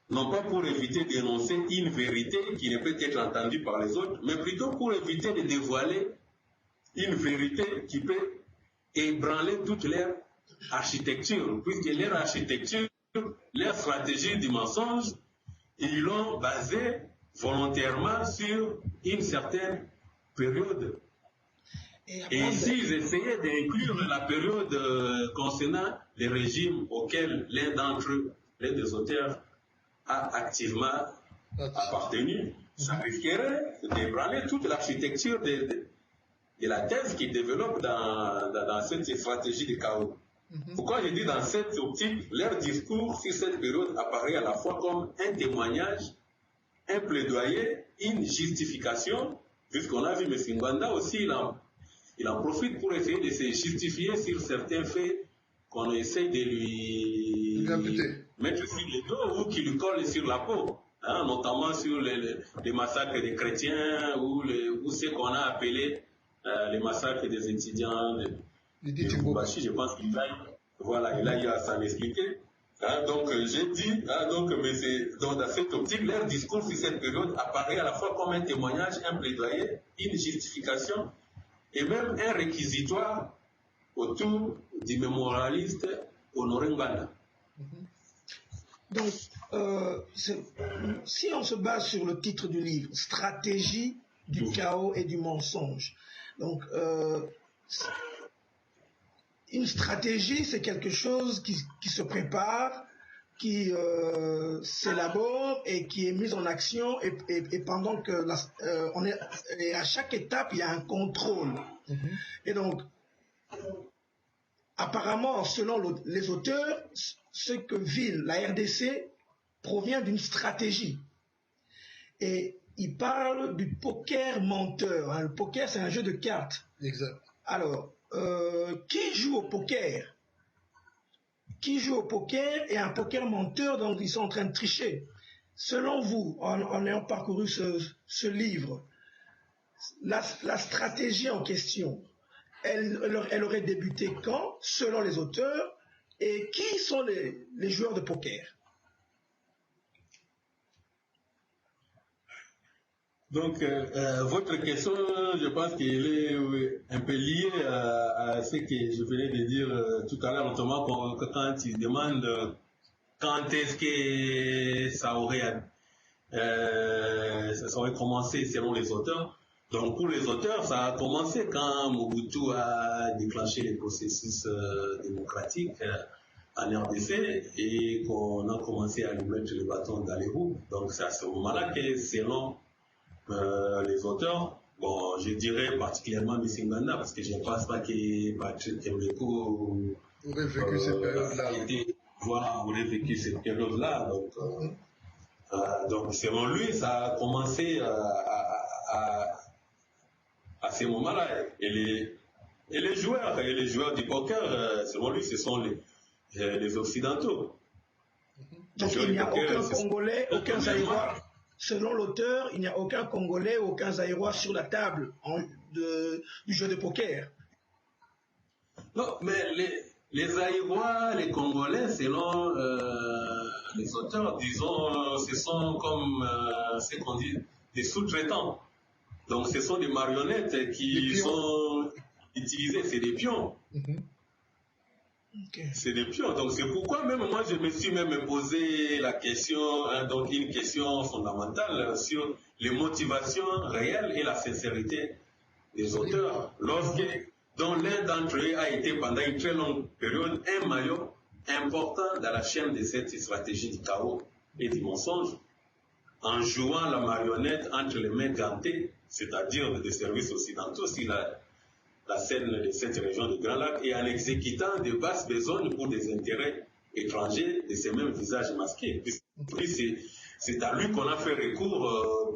Non pas pour éviter d'énoncer une vérité qui ne peut être entendue par les autres, mais plutôt pour éviter de dévoiler une vérité qui peut ébranler toute leur architecture, puisque leur architecture, leur stratégie du mensonge, ils l'ont basée volontairement sur une certaine période. Et s'ils essayaient d'inclure la période concernant les régimes auxquels l'un des auteurs a activement appartenu, ça risquerait d'ébranler toute l'architecture de la thèse qui développe dans cette stratégie de chaos. Pourquoi je dis dans cette optique, leur discours sur cette période apparaît à la fois comme un témoignage, un plaidoyer, une justification, puisqu'on a vu M. Ngwanda aussi, il en profite pour essayer de se justifier sur certains faits qu'on essaie de lui mettre sur les dos ou qui lui collent sur la peau, hein, notamment sur les massacres des chrétiens ou ce qu'on a appelé les massacres des étudiants de Lubumbashi. Je pense qu'il a eu à s'en expliquer. Donc j'ai dit, mais c'est dans cette optique, leur discours sur cette période apparaît à la fois comme un témoignage, un plaidoyer, une justification et même un réquisitoire autour du mémorialiste Honoré Nganda. Donc, si on se base sur le titre du livre, Stratégie du chaos et du mensonge, donc une stratégie, c'est quelque chose qui se prépare, qui s'élabore et qui est mise en action, et pendant que et à chaque étape, il y a un contrôle. Et donc, apparemment, selon les auteurs, ce que vit la RDC provient d'une stratégie. Et ils parlent du poker menteur. Le poker, c'est un jeu de cartes. Exact. Alors, qui joue au poker? Qui joue au poker et un poker menteur dont ils sont en train de tricher? Selon vous, en ayant parcouru ce livre, la stratégie en question, elle aurait débuté quand, selon les auteurs, et qui sont les joueurs de poker? Donc, votre question, je pense qu'elle est un peu liée à ce que je venais de dire tout à l'heure, notamment quand il demande quand est-ce que ça aurait commencé selon les auteurs. Donc, pour les auteurs, ça a commencé quand Mobutu a déclenché les processus démocratiques en RDC et qu'on a commencé à lui mettre le bâton dans les roues. Donc, c'est à ce moment-là que, selon les auteurs, bon, je dirais particulièrement M. Nganda, parce que je ne pense pas que Patrick Mbeko aurait vécu cette période-là. Aurait vécu cette période-là. Donc, selon lui, ça a commencé à ces moments-là. Et les joueurs du poker, selon lui, ce sont les Occidentaux. Donc, il n'y a aucun Congolais, aucun Zaïrois. Selon l'auteur, il n'y a aucun Congolais, aucun Zaïrois sur la table du jeu de poker. Non, mais les Zaïrois, les Congolais, selon les auteurs, disons, ce sont comme ce qu'on dit des sous-traitants. Donc, ce sont des marionnettes qui sont utilisées, c'est des pions. Okay. C'est des pions. Donc, c'est pourquoi même moi, je me suis même posé la question, donc une question fondamentale sur les motivations réelles et la sincérité des auteurs, dont l'un d'entre eux a été pendant une très longue période un maillon important dans la chaîne de cette stratégie du chaos et du mensonge, en jouant la marionnette entre les mains gantées, c'est-à-dire des services occidentaux, si la scène de cette région de Grand Lac, et en exécutant de basses besognes pour des intérêts étrangers de ces mêmes visages masqués. C'est à lui qu'on a fait recours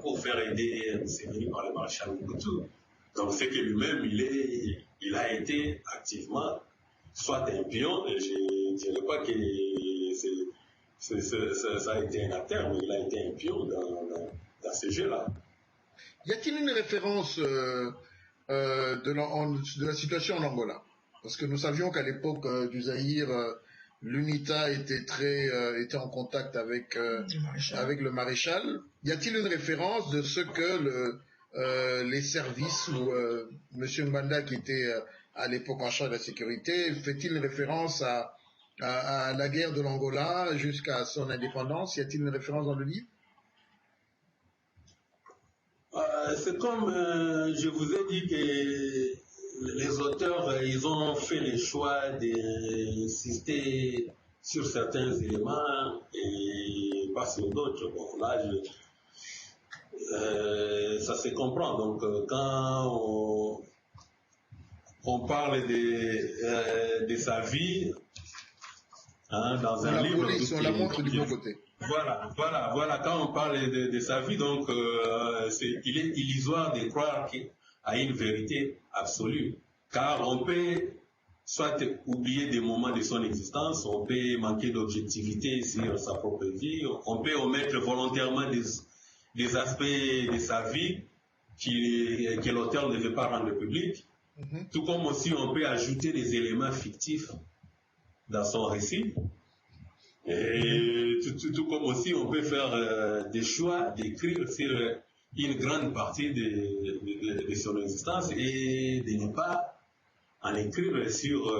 pour faire aider Museveni par le maréchal Mobutu. Donc c'est que lui-même, il a été activement soit un pion, et je ne dirais pas que ça a été un acteur, mais il a été un pion dans ce jeu-là. Y a-t-il une référence de la situation en Angola? Parce que nous savions qu'à l'époque du Zaïre, l'UNITA était en contact avec le maréchal. Y a-t-il une référence de ce que les services ou M. Nganda, qui était à l'époque en charge de la sécurité, fait-il une référence à la guerre de l'Angola jusqu'à son indépendance? Y a-t-il une référence dans le livre? C'est comme je vous ai dit que les auteurs, ils ont fait le choix d'insister sur certains éléments et pas sur d'autres. Bon, là, ça se comprend. Donc, quand on parle de sa vie dans un livre... On la montre du bon côté. Voilà. Quand on parle de sa vie, donc, il est illusoire de croire à une vérité absolue. Car on peut soit oublier des moments de son existence, on peut manquer d'objectivité sur sa propre vie, on peut omettre volontairement des aspects de sa vie que l'auteur ne veut pas rendre public. Tout comme aussi on peut ajouter des éléments fictifs dans son récit. Et tout comme aussi on peut faire des choix d'écrire sur une grande partie de son existence et de ne pas en écrire sur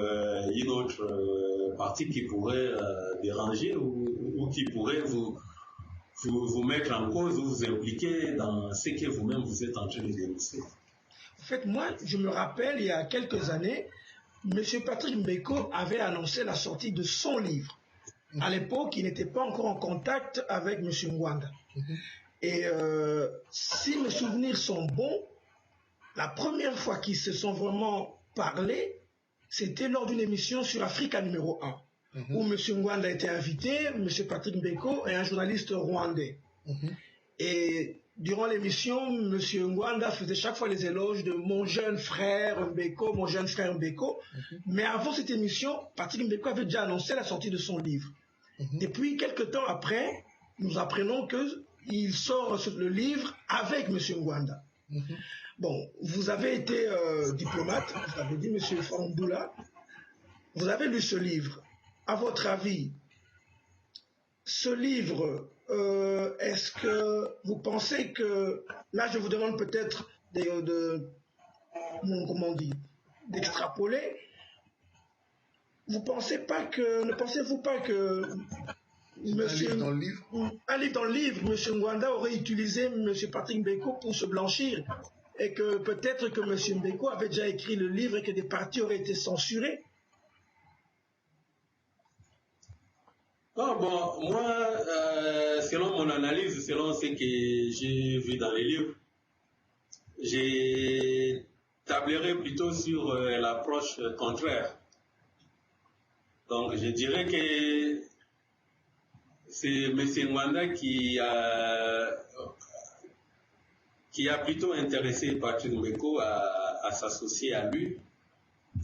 une autre partie qui pourrait déranger ou qui pourrait vous mettre en cause ou vous impliquer dans ce que vous-même vous êtes en train de dénoncer. En fait, moi, je me rappelle, il y a quelques années, M. Patrick Mbeko avait annoncé la sortie de son livre. À l'époque, il n'était pas encore en contact avec M. Ngwanda. Et si mes souvenirs sont bons, la première fois qu'ils se sont vraiment parlé, c'était lors d'une émission sur Africa numéro 1, où M. Ngwanda a été invité, M. Patrick Mbeko et un journaliste rwandais. Et durant l'émission, M. Ngwanda faisait chaque fois les éloges de mon jeune frère Mbeko, mon jeune frère Mbeko. Mais avant cette émission, Patrick Mbeko avait déjà annoncé la sortie de son livre. Et puis, quelques temps après, nous apprenons qu'il sort le livre avec M. Ngwanda. Bon, vous avez été diplomate, vous avez dit, M. Franck Boula, vous avez lu ce livre. À votre avis, ce livre, est-ce que vous pensez que, là je vous demande peut-être d'extrapoler, ne pensez-vous pas que un livre dans le livre, M. Ngwanda aurait utilisé M. Patrick Mbeko pour se blanchir et que peut-être que M. Mbeko avait déjà écrit le livre et que des parties auraient été censurées? Bon, moi, selon mon analyse, selon ce que j'ai vu dans les livres, j'ai tablerai plutôt sur l'approche contraire. Donc, je dirais que c'est M. Ngwanda qui a plutôt intéressé Patrick Mbeko à s'associer à lui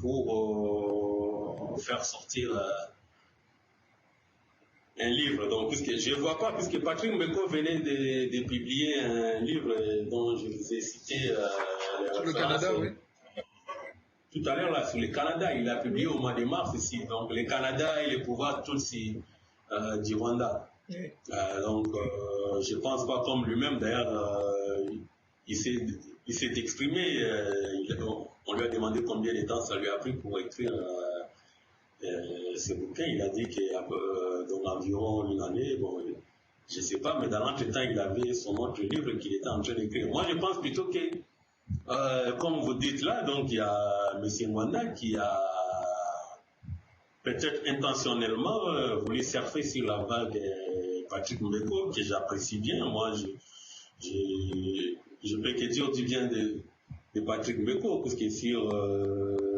pour faire sortir un livre. Donc, puisque je ne vois pas, puisque Patrick Mbeko venait de publier un livre dont je vous ai cité sur le Canada, oui. Tout à l'heure, là, sur le Canada, il a publié au mois de mars ici. Donc, le Canada et les pouvoirs Tutsi du Rwanda. Donc, je ne pense pas comme lui-même, d'ailleurs, il s'est exprimé. On lui a demandé combien de temps ça lui a pris pour écrire ce bouquin. Il a dit que dans environ une année, bon, je ne sais pas, mais dans l'entretemps, il avait son autre livre qu'il était en train d'écrire. Moi, je pense plutôt que, comme vous dites là, donc il y a M. Ngwanda qui a peut-être intentionnellement voulu surfer sur la vague Patrick Mbeko, que j'apprécie bien. Moi, je peux que dire du bien de Patrick Mbeko, parce que sur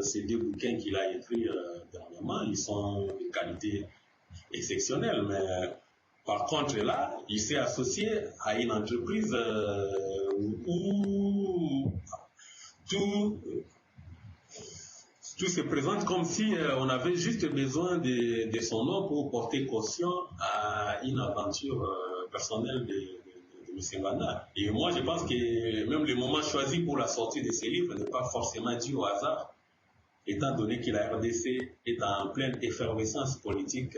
ces deux bouquins qu'il a écrits dernièrement, ils sont de qualité exceptionnelle. Mais par contre, là, il s'est associé à une entreprise où tout se présente comme si on avait juste besoin de son nom pour porter caution à une aventure personnelle de M. Ngwanda. Et moi, je pense que même le moment choisi pour la sortie de ces livres n'est pas forcément dû au hasard, étant donné que la RDC est en pleine effervescence politique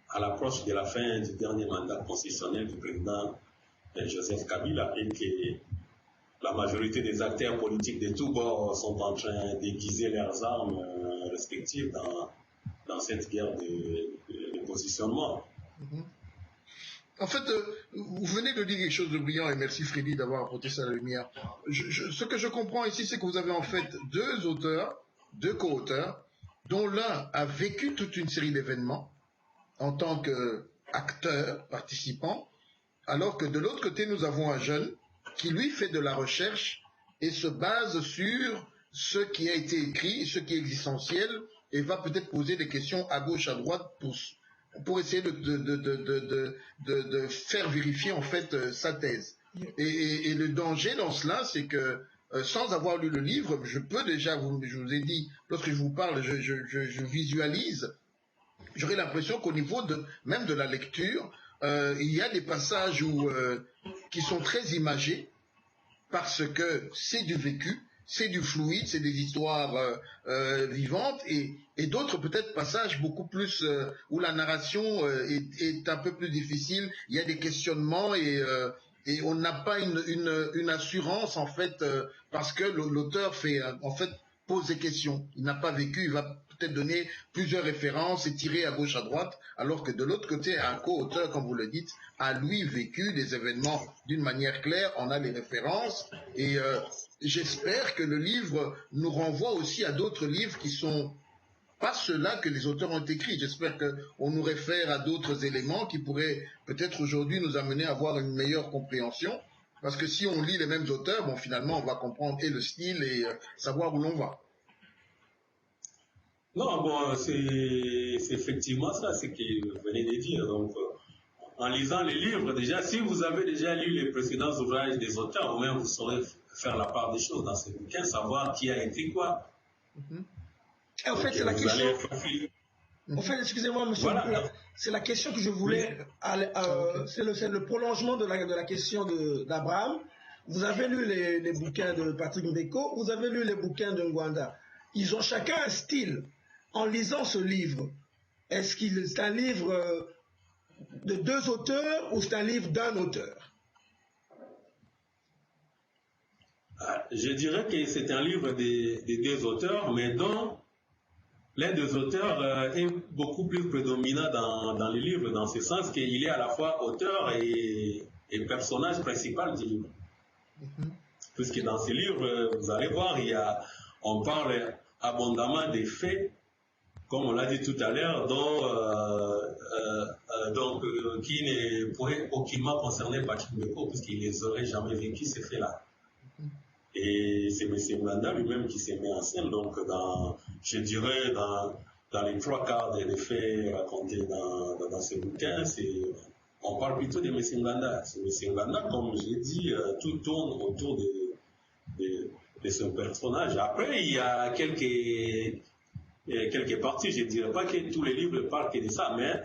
à l'approche de la fin du dernier mandat constitutionnel du président Joseph Kabila, et que la majorité des acteurs politiques de tous bords sont en train d'aiguiser leurs armes respectives dans cette guerre de positionnement. En fait, vous venez de dire quelque chose de brillant, et merci Freddy d'avoir apporté ça à la lumière. Ce que je comprends ici, c'est que vous avez en fait deux co-auteurs, dont l'un a vécu toute une série d'événements en tant qu'acteur, participant, alors que de l'autre côté, nous avons un jeune qui lui fait de la recherche et se base sur ce qui a été écrit, ce qui est existentiel, et va peut-être poser des questions à gauche, à droite pour essayer de faire vérifier en fait sa thèse. Et le danger dans cela, c'est que sans avoir lu le livre, je peux déjà, je vous ai dit, lorsque je vous parle, je visualise, j'aurais l'impression qu'au niveau même de la lecture, il y a des passages qui sont très imagés parce que c'est du vécu, c'est du fluide, c'est des histoires vivantes, et d'autres peut-être passages beaucoup plus où la narration est un peu plus difficile, il y a des questionnements et on n'a pas une assurance en fait parce que l'auteur fait en fait pose des questions. Il n'a pas vécu, il va peut-être donner plusieurs références et tirer à gauche à droite, alors que de l'autre côté, un co-auteur, comme vous le dites, a lui vécu des événements d'une manière claire, on a les références, et j'espère que le livre nous renvoie aussi à d'autres livres qui sont pas ceux-là que les auteurs ont écrits. J'espère qu'on nous réfère à d'autres éléments qui pourraient peut-être aujourd'hui nous amener à avoir une meilleure compréhension. Parce que si on lit les mêmes auteurs, bon, finalement, on va comprendre et le style et savoir où l'on va. Non, bon, c'est effectivement ça, ce que vous venez de dire. Donc, en lisant les livres, déjà, si vous avez déjà lu les précédents ouvrages des auteurs, au moins vous saurez faire la part des choses dans ces bouquins, savoir qui a écrit quoi. Et en fait, c'est la question. En fait, excusez-moi, monsieur, voilà. C'est la question que je voulais. C'est le prolongement de la question d'Abraham. Vous avez lu les bouquins de Patrick Mbeko, vous avez lu les bouquins de Ngwanda. Ils ont chacun un style. En lisant ce livre, est-ce qu'il c'est un livre de deux auteurs ou c'est un livre d'un auteur? Je dirais que c'est un livre des deux auteurs, mais dont l'un des auteurs est beaucoup plus prédominant dans le livre, dans ce sens qu'il est à la fois auteur et personnage principal du livre. Puisque dans ce livre, vous allez voir, on parle abondamment des faits, comme on l'a dit tout à l'heure, qui ne pourraient aucunement concerner Patrick Mbeko, puisqu'il ne les aurait jamais vécu, ces faits-là. Et c'est M. Ngwanda lui-même qui s'est mis en scène, donc je dirais dans les trois quarts des faits racontés dans ce bouquin, on parle plutôt de M. Ngwanda. C'est M. Ngwanda, comme j'ai dit, tout tourne autour de ce personnage. Après, il y a quelques parties, je ne dirais pas que tous les livres parlent que de ça, mais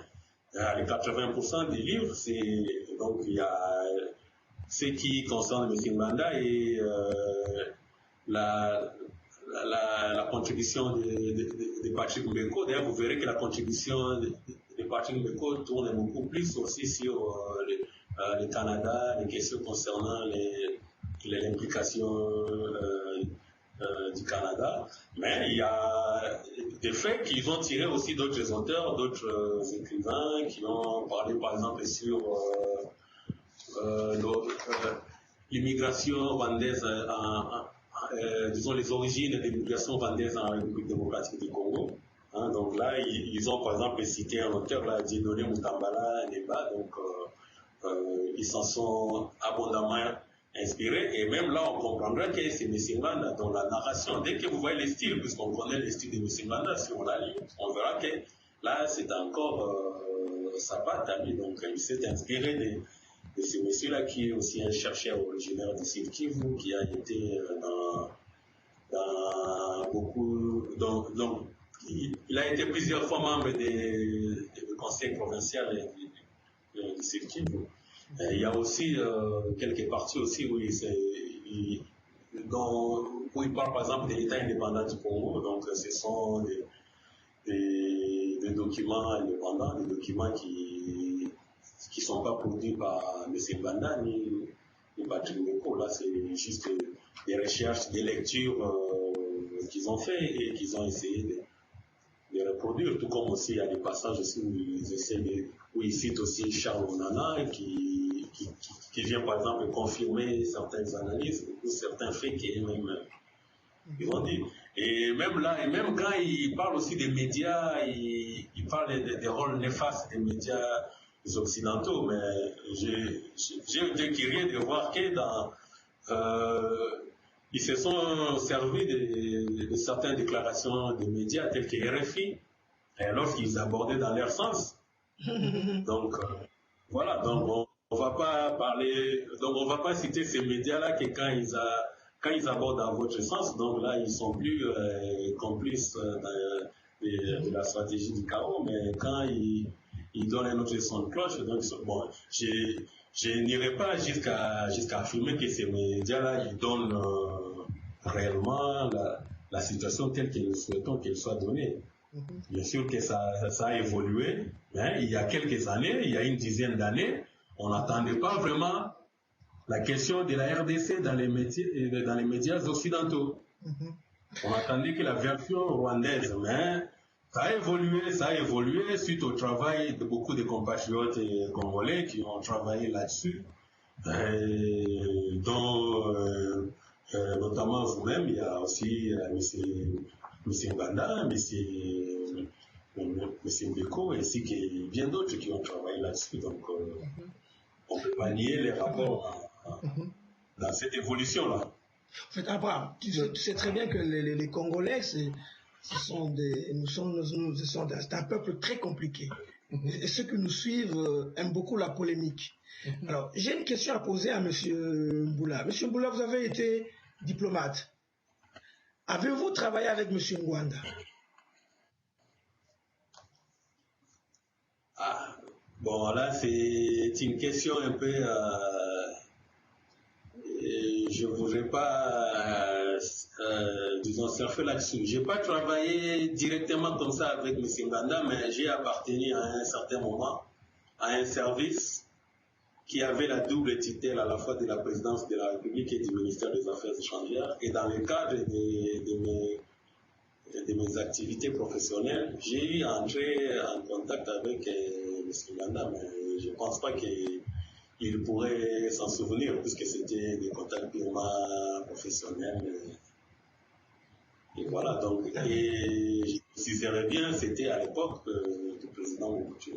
les 80% des livres, donc il y a ce qui concerne M. Ngwanda et la contribution de Patrick Mbeko. D'ailleurs, vous verrez que la contribution de Patrick Mbeko tourne beaucoup plus aussi sur le Canada, les questions concernant l'implication du Canada. Mais il y a des faits qu'ils ont tirés aussi d'autres auteurs, d'autres écrivains qui ont parlé par exemple sur l'immigration rwandaise, disons les origines de l'immigration rwandaise en République démocratique du Congo. Donc là, ils ont par exemple cité un auteur, là, Dieudonné Mutambala Neba, donc ils s'en sont abondamment inspirés, et même là, on comprendra que c'est M. Ngwanda dans la narration. Dès que vous voyez les styles, puisqu'on connaît les styles de M. Ngwanda, si on la lit, on verra que là, c'est encore sa patte à lui. Donc, il s'est inspiré de ce monsieur-là qui est aussi un chercheur originaire du Sud Kivu, qui a été dans beaucoup. Donc, il a été plusieurs fois membre du conseil provincial du Sud Kivu. Il y a aussi quelques parties aussi où il parle par exemple de l'État indépendant du Congo. Donc, ce sont des documents indépendants, des documents qui ne sont pas produits par M. Ngwanda ni Patrick Mbeko. Là, c'est juste des recherches, des lectures qu'ils ont fait et qu'ils ont essayé de reproduire. Tout comme aussi, il y a des passages aussi où ils citent aussi Charles Onana qui vient par exemple confirmer certaines analyses ou certains faits qu'ils ont dit. Et même là, et même quand il parle aussi des médias, il parle des rôles néfastes des médias occidentaux, mais j'ai été curieux de voir que ils se sont servis de certaines déclarations des médias tels que RFI, lorsqu'ils abordaient dans leur sens. Donc, voilà, donc on va pas parler, donc on va pas citer ces médias-là que quand ils abordent dans votre sens, donc là ils sont plus complices de la stratégie du chaos, mais quand ils donnent un autre son de cloche, donc bon, je n'irai pas jusqu'à affirmer que ces médias-là ils donnent réellement la situation telle que nous souhaitons qu'elle soit donnée. Bien sûr que ça a évolué, mais il y a quelques années, il y a une dizaine d'années, on n'attendait pas vraiment la question de la RDC dans les médias occidentaux. On attendait que la version rwandaise, mais ça a évolué suite au travail de beaucoup de compatriotes congolais qui ont travaillé là-dessus, dont notamment vous-même, il y a aussi M. Mbanda, M. Mbeko, ainsi que bien d'autres qui ont travaillé là-dessus. Donc, on ne peut pas nier les rapports dans cette évolution-là. En fait, Abraham, tu sais très bien que les Congolais, c'est un peuple très compliqué. Et ceux qui nous suivent aiment beaucoup la polémique. Alors, j'ai une question à poser à M. Mboula. M. Mboula, vous avez été diplomate. Avez-vous travaillé avec M. Ngwanda? Bon, là, c'est une question un peu... je ne voudrais pas, disons, surfer là-dessus. Je n'ai pas travaillé directement comme ça avec M. Ngwanda, mais j'ai appartenu à un certain moment à un service qui avait la double tutelle à la fois de la présidence de la République et du ministère des Affaires étrangères. Et dans le cadre de mes activités professionnelles, j'ai eu à entrer en contact avec M. Ngwanda, mais je ne pense pas qu'il pourrait s'en souvenir, puisque c'était des contacts purement professionnels. Et voilà, donc, et je considérais bien, c'était à l'époque du président Mobutu.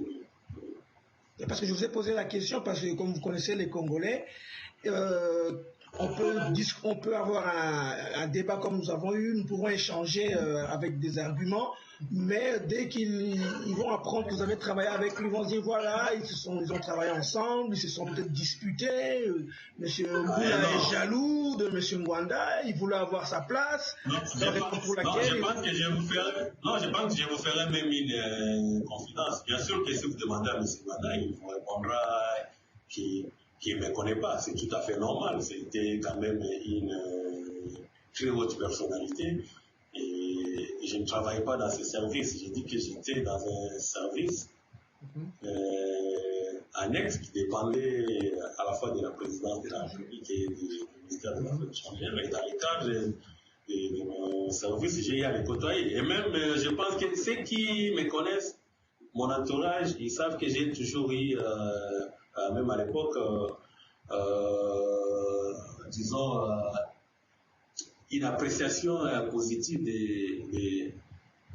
Parce que je vous ai posé la question, parce que comme vous connaissez les Congolais, on peut avoir un débat comme nous avons eu, nous pouvons échanger avec des arguments, mais dès qu'ils vont apprendre que vous avez travaillé avec eux, ils vont se dire voilà, ils ont travaillé ensemble, ils se sont peut-être disputés, M. Mboula est jaloux de M. Ngwanda, il voulait avoir sa place. Je pense que je vous ferai même une confidence. Bien sûr que si vous demandez à M. Ngwanda, il vous répondra qu'il ne me connaît pas, c'est tout à fait normal. C'était quand même une très haute personnalité et je ne travaillais pas dans ce service. J'ai dit que j'étais dans un service annexe qui dépendait à la fois de la présidence de la République et du ministère des Affaires étrangères. Mais dans le cadre de mon service, j'ai eu à les côtoyer. Et même, je pense que ceux qui me connaissent, mon entourage, ils savent que j'ai toujours eu... même à l'époque, disons, une appréciation positive de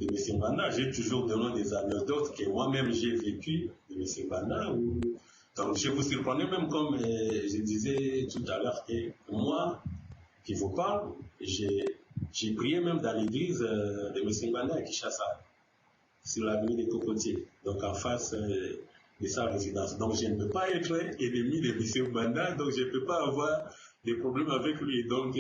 M. Mbanda. J'ai toujours donné des anecdotes que moi-même j'ai vécues de M. Mbanda. Donc je vous surprenais même comme je disais tout à l'heure que moi, qui vous parle, j'ai prié même dans l'église de M. Mbanda à Kinshasa, sur l'avenue des Cocotiers, donc en face... de sa résidence. Donc je ne peux pas être ennemi de M. Mbanda, donc je ne peux pas avoir des problèmes avec lui. Donc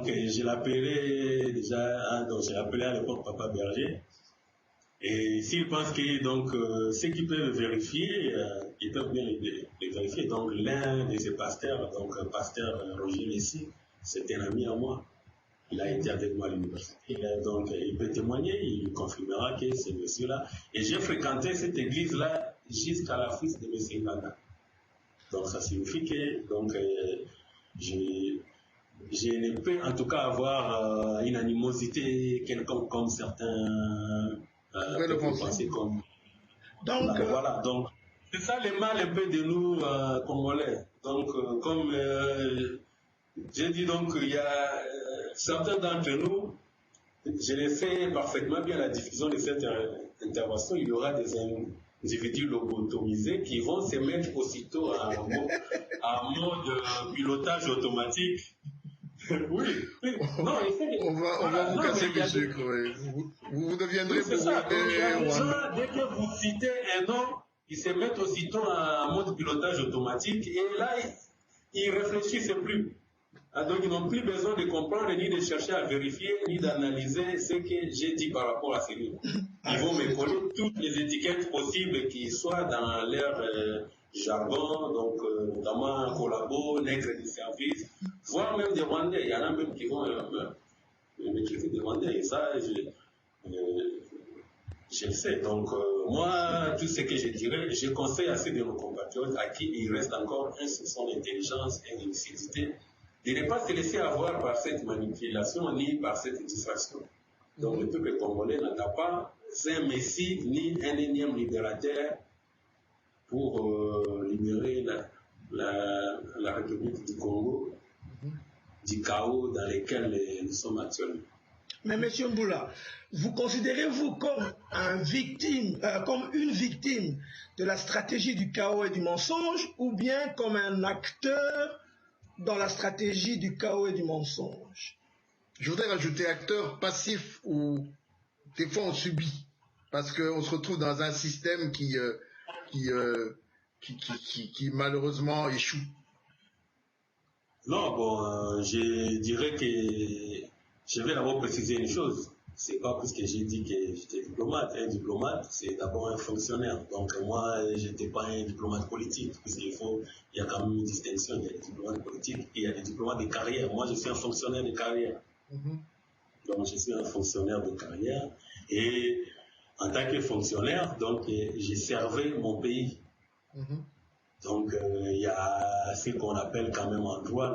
je l'appelais déjà, donc j'ai appelé à l'époque Papa Berger. Et s'il pense que donc ceux qui peuvent vérifier, ils peuvent bien les vérifier. Donc l'un de ces pasteurs, donc pasteur Roger Messi, c'est un ami à moi. Il a été avec moi à l'université, donc il peut témoigner, il confirmera que c'est monsieur-là. Et j'ai fréquenté cette église-là jusqu'à la fuite de M. Ngwanda. Donc ça signifie que donc, je ne peux en tout cas avoir une animosité quelconque comme certains peuvent penser comme... Donc, voilà, donc c'est ça le mal un peu de nous Congolais. Donc comme j'ai dit, donc il y a certains d'entre nous, je le sais parfaitement bien la diffusion de cette intervention, il y aura des individus lobotomisés qui vont se mettre aussitôt en mode pilotage automatique. Oui. Non, on va vous casser le sucre, oui. Vous deviendrez c'est ça. Dès que vous citez un nom, ils se mettent aussitôt en mode pilotage automatique et là, ils ne réfléchissent plus. Donc ils n'ont plus besoin de comprendre, ni de chercher à vérifier, ni d'analyser ce que j'ai dit par rapport à ces livres. Ils vont me coller toutes les étiquettes possibles qui soient dans leur jargon, donc notamment collabo, nègre de service, voire même des Rwandais. Il y en a même qui vont me traiter des Rwandais, et ça, je le sais. Donc, moi, tout ce que je dirais, je conseille à ceux de nos compatriotes à qui il reste encore un soupçon d'intelligence et de lucidité, de ne pas se laisser avoir par cette manipulation ni par cette distraction. Donc, le peuple congolais n'attend pas un messie ni un énième libérateur pour libérer la République du Congo du chaos dans lequel nous sommes actuellement. Mais M. Mboula, vous considérez-vous comme une victime de la stratégie du chaos et du mensonge, ou bien comme un acteur dans la stratégie du chaos et du mensonge? Je voudrais rajouter acteur passif, où des fois on subit, parce qu'on se retrouve dans un système qui malheureusement échoue. Non, bon, je dirais que je vais d'abord préciser une chose. C'est pas parce que j'ai dit que j'étais diplomate. Un diplomate, c'est d'abord un fonctionnaire. Donc moi, je n'étais pas un diplomate politique, puisqu'il y a quand même une distinction. Il y a des diplomates politiques et il y a des diplomates de carrière. Moi, je suis un fonctionnaire de carrière. Donc je suis un fonctionnaire de carrière. Et en tant que fonctionnaire, donc j'ai servi mon pays. Donc il y a ce qu'on appelle quand même en droit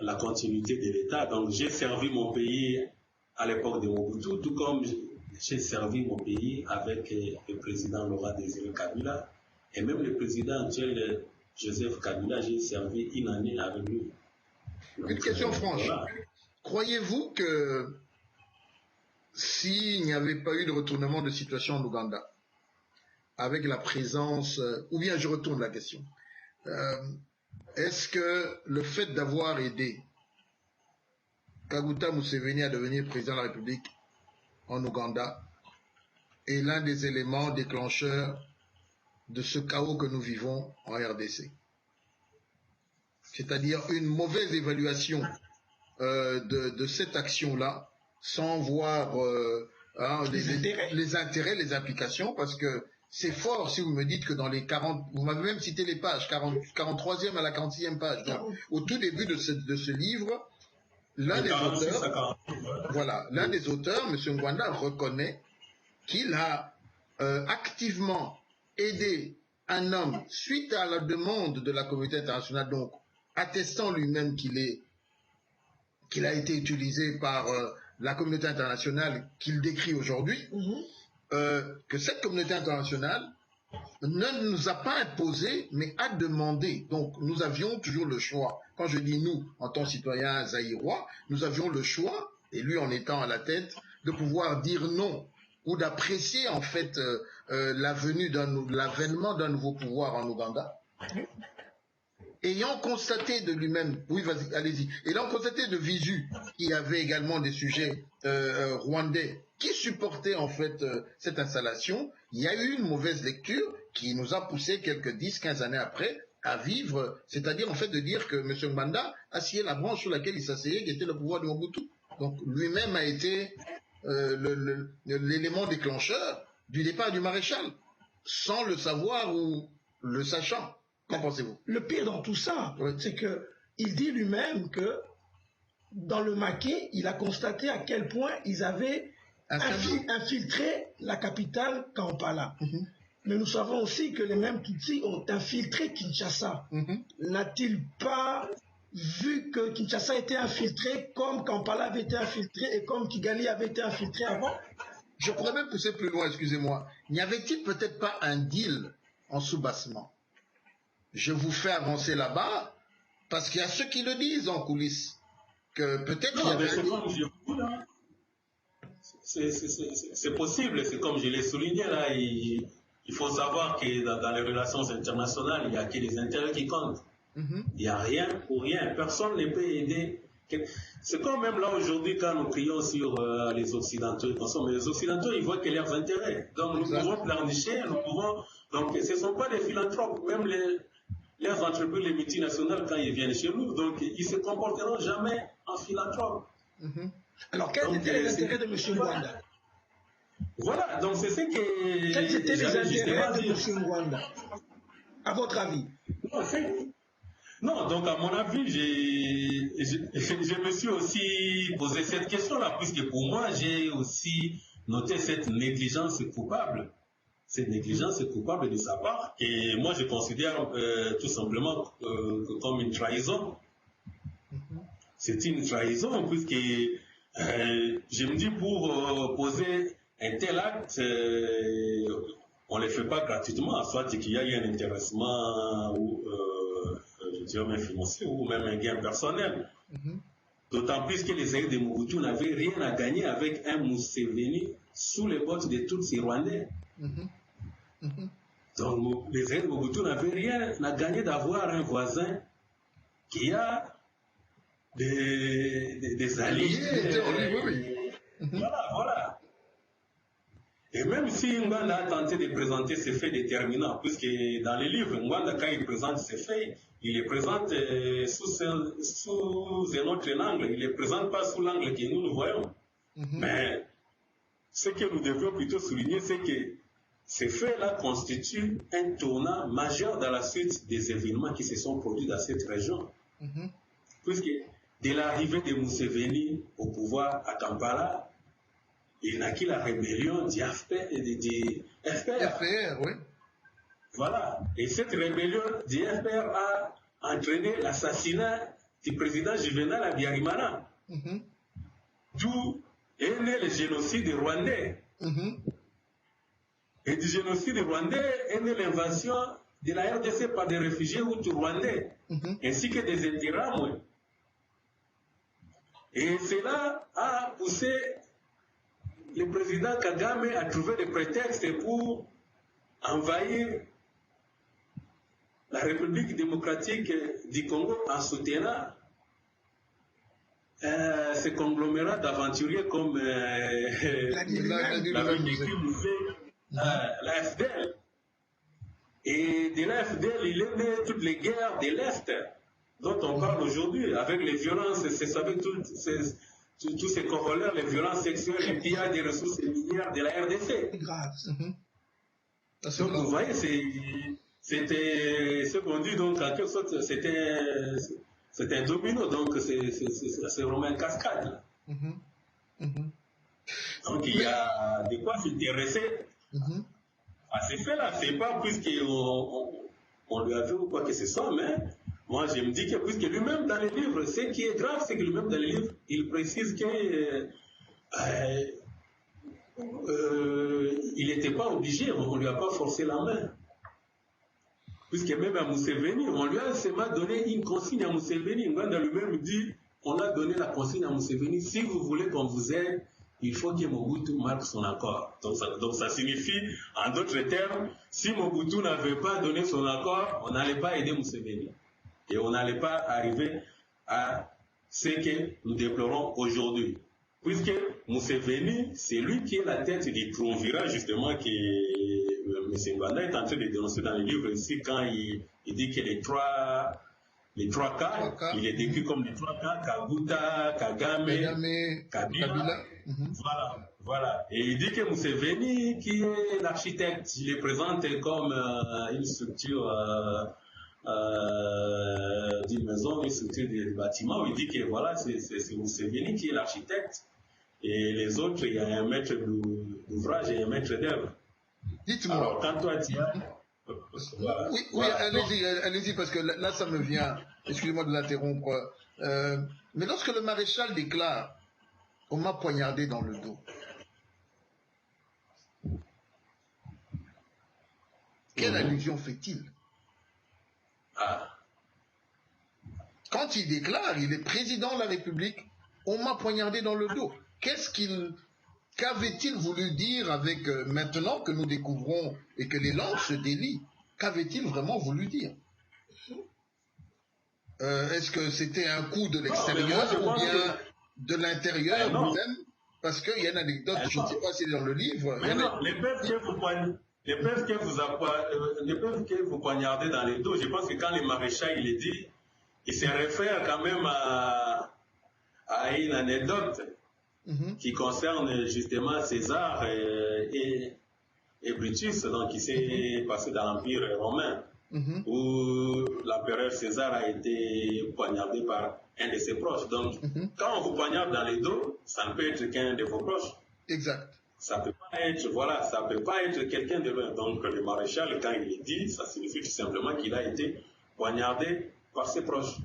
la continuité de l'État. Donc j'ai servi mon pays à l'époque de Mobutu, tout comme j'ai servi mon pays avec le président Laurent Désiré Kabila, et même le président actuel Joseph Kabila, j'ai servi une année avec lui. Donc, une question franche. Voilà. Croyez-vous que s'il n'y avait pas eu de retournement de situation en Ouganda, avec la présence, ou bien je retourne la question, est-ce que le fait d'avoir aidé Kaguta Museveni à devenir président de la République en Ouganda est l'un des éléments déclencheurs de ce chaos que nous vivons en RDC? C'est-à-dire une mauvaise évaluation de cette action-là, sans voir les intérêts, les implications, parce que c'est fort si vous me dites que dans les 40, vous m'avez même cité les pages, 43e à la 46e page, donc au tout début de ce livre, l'un des auteurs, l'un des auteurs, M. Ngwanda, reconnaît qu'il a activement aidé un homme suite à la demande de la communauté internationale, donc attestant lui-même qu'il a été utilisé par la communauté internationale qu'il décrit aujourd'hui, que cette communauté internationale ne nous a pas imposé, mais a demandé. Donc nous avions toujours le choix. Quand je dis nous, en tant que citoyens zaïrois, nous avions le choix, et lui en étant à la tête, de pouvoir dire non, ou d'apprécier en fait l'avènement d'un nouveau pouvoir en Ouganda. Ayant constaté de lui-même, oui vas-y, allez-y, ayant constaté de visu qu'il y avait également des sujets rwandais qui supportaient en fait cette installation, il y a eu une mauvaise lecture qui nous a poussé quelques 10-15 années après à vivre, c'est-à-dire en fait de dire que M. Ngwanda assied la branche sur laquelle il s'asseyait, qui était le pouvoir de Mobutu. Donc lui-même a été l'élément déclencheur du départ du maréchal, sans le savoir ou le sachant. Qu'en pensez-vous? Le pire dans tout ça, c'est qu'il dit lui-même que dans le Maquis, il a constaté à quel point ils avaient infiltré la capitale Kampala. Mais nous savons aussi que les mêmes Tutsis ont infiltré Kinshasa. N'a-t-il pas vu que Kinshasa était infiltré comme Kampala avait été infiltré et comme Kigali avait été infiltré avant? Je pourrais même pousser plus loin, excusez-moi. N'y avait-il peut-être pas un deal en sous-bassement? Je vous fais avancer là-bas, parce qu'il y a ceux qui le disent en coulisses, que peut-être il y avait c'est possible, c'est comme je l'ai souligné là, il faut savoir que dans les relations internationales, il n'y a que les intérêts qui comptent. Il n'y a rien pour rien, personne ne peut aider. C'est comme même là aujourd'hui quand nous crions sur les Occidentaux, mais les Occidentaux ils voient que leurs intérêts. Donc nous pouvons pleurnicher, nous pouvons. Donc ce ne sont pas des philanthropes, même leurs entreprises, les multinationales, quand ils viennent chez nous. Donc, ils ne se comporteront jamais en philanthrope. Alors, quels étaient les intérêts de M. Ngwanda? Voilà, donc c'est ce que... Quels étaient les intérêts de M. Ngwanda, à votre avis? Non, donc à mon avis, je me suis aussi posé cette question-là, puisque pour moi, j'ai aussi noté cette négligence coupable. Cette négligence coupable de sa part. Et moi, je considère tout simplement comme une trahison. C'est une trahison, puisque je me dis, pour poser un tel acte, on ne le fait pas gratuitement, soit qu'il y a eu un intéressement ou je dirais même financier ou même un gain personnel. D'autant plus que les aïeux de Mobutu n'avaient rien à gagner avec un Museveni sous les bottes de tous ces Rwandais. Donc les aïeux de Mobutu n'avaient rien à gagner d'avoir un voisin qui a des alliés. Voilà. Et même si Ngwanda a tenté de présenter ses faits déterminants, puisque dans les livres, Ngwanda, quand il présente ses faits, il les présente sous un autre angle, il ne les présente pas sous l'angle que nous voyons. Mais ce que nous devons plutôt souligner, c'est que ces faits-là constituent un tournant majeur dans la suite des événements qui se sont produits dans cette région. Puisque dès l'arrivée de Museveni au pouvoir à Kampala, il naquit la rébellion du FPR. Oui. Voilà. Et cette rébellion du FPR a entraîné l'assassinat du président Juvenal Habyarimana. D'où est né le génocide rwandais. Et du génocide rwandais est née l'invasion de la RDC par des réfugiés hutus rwandais, ainsi que des Interahamwe. Et cela a poussé le président Kagame a trouvé des prétextes pour envahir la République démocratique du Congo en soutenant ces conglomérats d'aventuriers comme la FDL. Et de la FDL, il est né toutes les guerres de l'Est dont on parle aujourd'hui, avec les violences, c'est avec tous ces corollaires, les violences sexuelles, les pillages des ressources minières de la RDC. C'est grave. Donc vous voyez, c'était ce qu'on dit, donc en quelque sorte, c'était un domino, donc c'est vraiment une cascade. Donc il y a de quoi s'intéresser à ces faits-là. C'est pas puisqu'on lui a vu ou quoi que ce soit, mais moi je me dis que puisque lui-même dans les livres, ce qui est grave, c'est que lui-même dans les livres, il précise que il n'était pas obligé, on ne lui a pas forcé la main. Puisque même à Museveni, on lui a seulement donné une consigne à Museveni. Ngwanda lui-même dit, on a donné la consigne à Museveni, si vous voulez qu'on vous aide, il faut que Mobutu marque son accord. Donc ça signifie, en d'autres termes, si Mobutu n'avait pas donné son accord, on n'allait pas aider Museveni. Et on n'allait pas arriver à ce que nous déplorons aujourd'hui. Puisque Museveni, c'est lui qui est la tête du triumvirat, justement, que M. Ngwanda est en train de dénoncer dans le livre ici, quand il dit que les trois K, il est décrit comme les 3 K, Kaguta, Kagame, Kabila. Voilà. Et il dit que Museveni, qui est l'architecte, il est présenté comme une structure d'une maison, une structure de bâtiment. Il dit que voilà, c'est Museveni qui est l'architecte. Et les autres, il y a un maître d'ouvrage et un maître d'œuvre. Dites-moi. Alors, quand toi, tu as... Voilà. Oui, allez-y, parce que là, ça me vient, excusez-moi de l'interrompre. Mais lorsque le maréchal déclare, on m'a poignardé dans le dos, quelle allusion fait-il? Quand il déclare, il est président de la République, on m'a poignardé dans le dos. Qu'avait-il voulu dire avec, maintenant que nous découvrons et que les langues se délient, qu'avait-il vraiment voulu dire? Est-ce que c'était un coup de l'extérieur ou bien de l'intérieur lui-même? Parce qu'il y a une anecdote, je ne sais pas si c'est dans le livre. Les peuples que vous poignardez, les preuves que vous poignardez dans les dos, je pense que quand le maréchal il est dit, il se réfère quand même à une anecdote qui concerne justement César et Brutus, donc qui s'est passé dans l'Empire romain, où l'empereur César a été poignardé par un de ses proches. Donc, quand on vous poignarde dans les dos, ça ne peut être qu'un de vos proches. Exact. Ça peut pas être, voilà, ça peut pas être quelqu'un de loin. Donc, le maréchal, quand il est dit, ça signifie tout simplement qu'il a été poignardé par ses proches.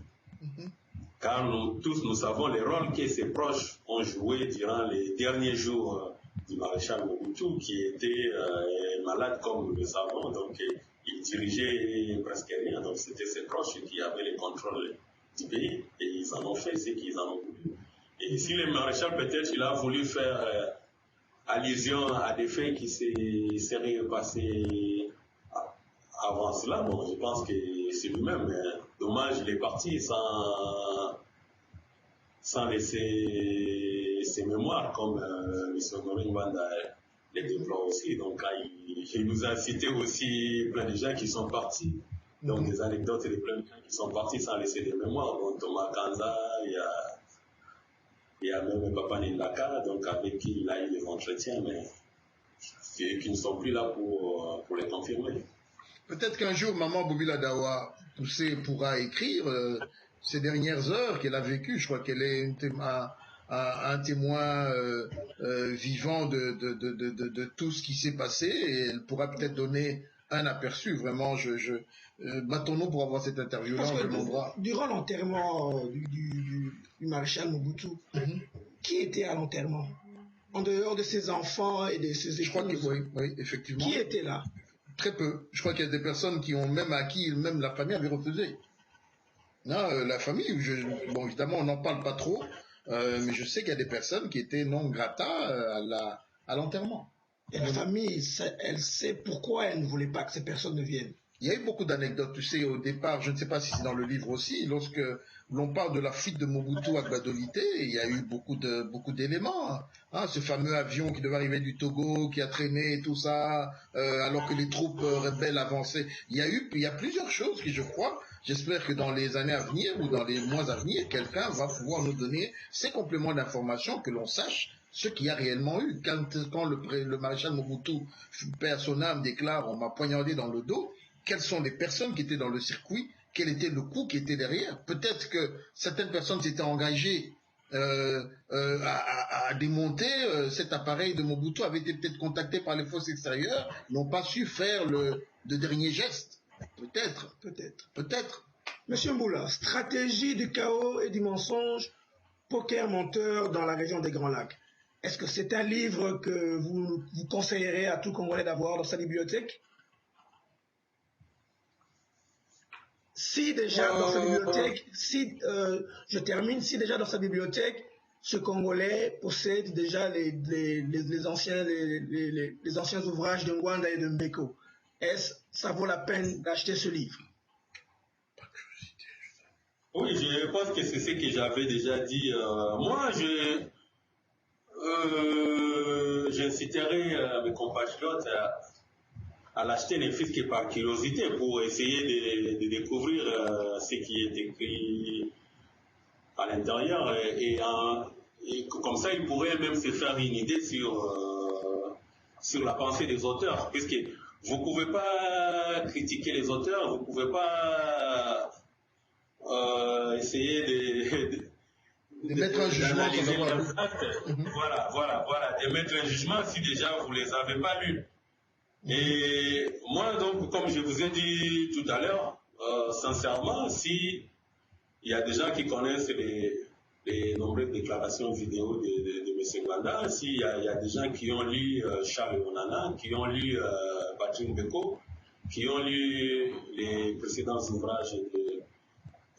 Car nous tous, nous savons les rôles que ses proches ont joués durant les derniers jours du maréchal Mobutu, qui était malade, comme nous le savons. Donc, il dirigeait presque rien. Donc, c'était ses proches qui avaient le contrôle du pays. Et ils en ont fait ce qu'ils en ont voulu. Et si le maréchal, peut-être, il a voulu faire allusion à des faits qui seraient passés avant cela, bon, je pense que c'est lui-même. Dommage, il est parti sans laisser ses mémoires, comme M. Goring Banda les déplore aussi. Donc, il nous a cité aussi plein de gens qui sont partis. Donc, des anecdotes et plein de gens qui sont partis sans laisser des mémoires. Donc, Thomas Kanza, il y a même Papa Nindaka, donc avec qui il a eu des entretiens, mais qui ne sont plus là pour les confirmer. Peut-être qu'un jour, Maman Bobila Dawa Poussé pourra écrire ces dernières heures qu'elle a vécues. Je crois qu'elle est un témoin vivant de tout ce qui s'est passé, et elle pourra peut-être donner un aperçu. Vraiment, battons-nous pour avoir cette interview-là. Durant l'enterrement du maréchal Mobutu, qui était à l'enterrement? En dehors de ses enfants et de ses épouses? Je crois que oui, effectivement. Qui était là? Très peu. Je crois qu'il y a des personnes qui ont même acquis, même la famille avait refusé. Non, la famille, bon, évidemment, on n'en parle pas trop, mais je sais qu'il y a des personnes qui étaient non grata à l'enterrement. Et la famille, elle sait pourquoi elle ne voulait pas que ces personnes ne viennent. Il y a eu beaucoup d'anecdotes, tu sais, au départ, je ne sais pas si c'est dans le livre aussi, lorsque l'on parle de la fuite de Mobutu à Gbadolité, il y a eu beaucoup d'éléments. Hein, ce fameux avion qui devait arriver du Togo, qui a traîné et tout ça, alors que les troupes rebelles avançaient. Il y a plusieurs choses qui, je crois, j'espère que dans les années à venir ou dans les mois à venir, quelqu'un va pouvoir nous donner ces compléments d'information, que l'on sache ce qu'il y a réellement eu. Quand le maréchal Mobutu, paix à son âme, déclare « on m'a poignardé dans le dos », quelles sont les personnes qui étaient dans le circuit, quel était le coup qui était derrière. Peut-être que certaines personnes s'étaient engagées à démonter cet appareil de Mobutu, avaient été peut-être contactées par les forces extérieures, n'ont pas su faire le dernier geste. Peut-être. Monsieur Mboula, stratégie du chaos et du mensonge, poker menteur dans la région des Grands Lacs. Est-ce que c'est un livre que vous conseillerez à tout Congolais d'avoir dans sa bibliothèque? Si déjà dans sa bibliothèque, si déjà dans sa bibliothèque, ce Congolais possède déjà les anciens ouvrages de Ngwanda et de Mbeko, ça vaut la peine d'acheter ce livre? Oui, je pense que c'est ce que j'avais déjà dit. Moi, j'inciterai mes compatriotes à l'acheter, ne fût-ce que par curiosité, pour essayer de découvrir ce qui est écrit à l'intérieur, et comme ça ils pourraient même se faire une idée sur la pensée des auteurs, puisque vous ne pouvez pas critiquer les auteurs, vous ne pouvez pas essayer de mettre un jugement sur voilà, de mettre un jugement si déjà vous ne les avez pas lus. Et moi, donc, comme je vous ai dit tout à l'heure, sincèrement, si il y a des gens qui connaissent les nombreuses déclarations vidéo de M. Banda, s'il y a des gens qui ont lu Charles Onana, qui ont lu Patrick Beko, qui ont lu les précédents ouvrages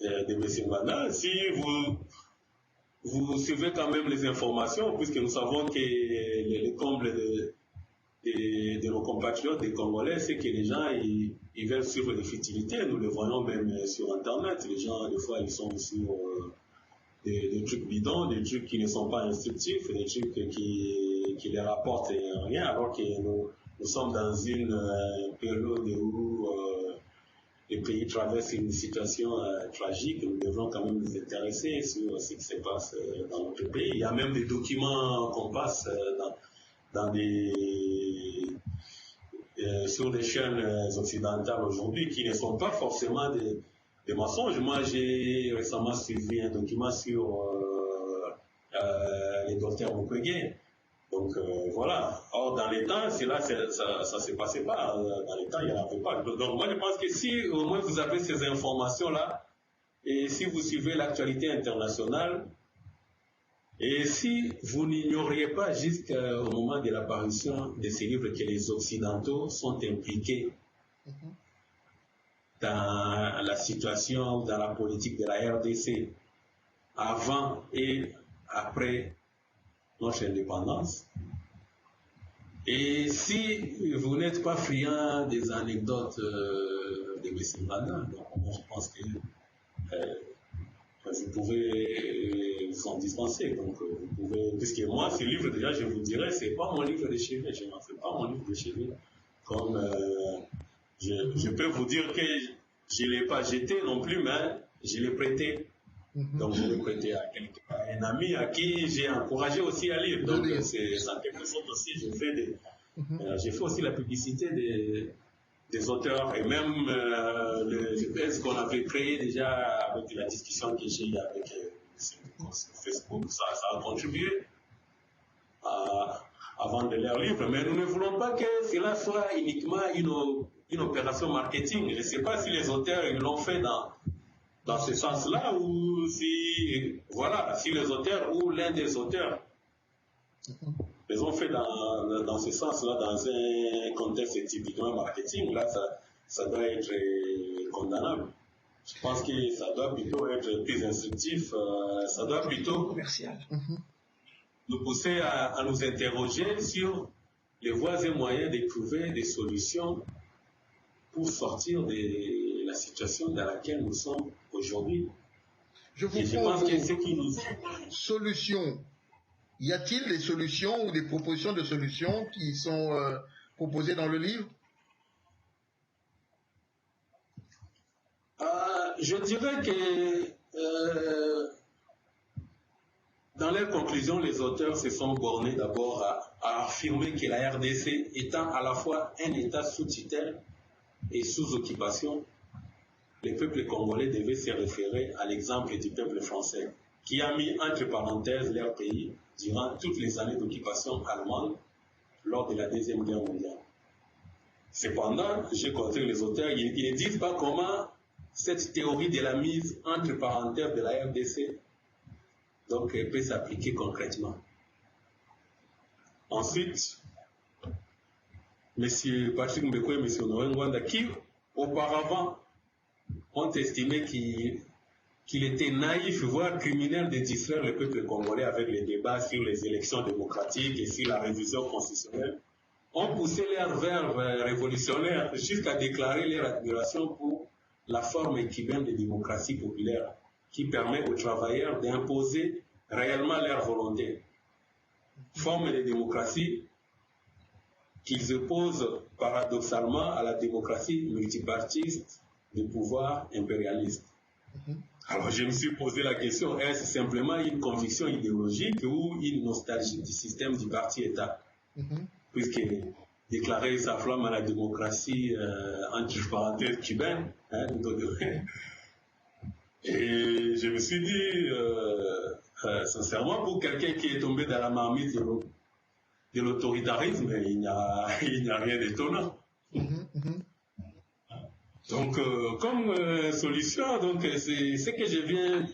de M. Banda, si vous suivez quand même les informations, puisque nous savons que les combles de nos compatriotes, des Congolais, c'est que les gens, ils veulent suivre les futilités. Nous le voyons même sur Internet. Les gens, des fois, ils sont sur des trucs bidons, des trucs qui ne sont pas instructifs, des trucs qui les rapportent rien, alors que nous sommes dans une période où les pays traversent une situation tragique. Nous devons quand même nous intéresser sur ce qui se passe dans notre pays. Il y a même des documents qu'on passe sur des chaînes occidentales aujourd'hui qui ne sont pas forcément des mensonges. Moi, j'ai récemment suivi un document sur les docteurs Mukwege. Donc voilà. Or, dans les temps, ça ne se passait pas. Dans les temps, il n'y en avait pas. Donc moi, je pense que si au moins vous avez ces informations-là, et si vous suivez l'actualité internationale, et si vous n'ignoriez pas jusqu'au moment de l'apparition de ces livres que les Occidentaux sont impliqués dans la situation, dans la politique de la RDC, avant et après notre indépendance. Et si vous n'êtes pas friand des anecdotes de M. Mbanda, donc moi je pense que vous pouvez vous en dispenser. Donc vous pouvez, puisque moi ce livre déjà je vous dirais, c'est pas mon livre de chevet, je n'en fais pas mon livre de chevet. Comme je peux vous dire que je ne l'ai pas jeté non plus, mais je l'ai prêté. Donc je l'ai prêté à un ami à qui j'ai encouragé aussi à lire. Donc c'est en quelque sorte aussi, j'ai fait aussi la publicité des auteurs et même ce qu'on avait créé déjà avec la discussion que j'ai eue avec Facebook, ça a contribué à vendre leurs livres. Mais nous ne voulons pas que cela soit uniquement une opération marketing. Je ne sais pas si les auteurs l'ont fait dans ce sens-là, ou si les auteurs ou l'un des auteurs les ont fait dans ce sens-là, dans un contexte typiquement marketing, là, ça doit être condamnable. Je pense que ça doit plutôt être plus instructif, ça doit plutôt commercial. Nous pousser à nous interroger sur les voies et moyens de trouver des solutions pour sortir de la situation dans laquelle nous sommes aujourd'hui. Je pense que ce qui nous solutions. Y a-t-il des solutions ou des propositions de solutions qui sont proposées dans le livre? Je dirais que dans leurs conclusions, les auteurs se sont bornés d'abord à affirmer que la RDC étant à la fois un État sous tutelle et sous occupation, les peuples congolais devaient se référer à l'exemple du peuple français, qui a mis entre parenthèses leur pays durant toutes les années d'occupation allemande lors de la Deuxième Guerre mondiale. Cependant, j'ai compris les auteurs, ils ne disent pas comment cette théorie de la mise entre parenthèses de la RDC donc, peut s'appliquer concrètement. Ensuite, M. Patrick Mbeko et M. Noé Ngwanda, qui auparavant ont estimé qu'il était naïf, voire criminel, de distraire le peuple congolais avec les débats sur les élections démocratiques et sur la révision constitutionnelle, ont poussé leurs verve révolutionnaires jusqu'à déclarer leur admiration pour la forme équivalente de démocratie populaire qui permet aux travailleurs d'imposer réellement leur volonté. Forme de démocratie qu'ils opposent paradoxalement à la démocratie multipartiste du pouvoir impérialiste. Alors je me suis posé la question, est-ce simplement une conviction idéologique ou une nostalgie du système du parti-État? Puisque déclarer sa flamme à la démocratie entre parenthèses cubaine, et je me suis dit, sincèrement, pour quelqu'un qui est tombé dans la marmite de l'autoritarisme, il n'y a rien d'étonnant. Donc, comme solution, donc c'est ce que je viens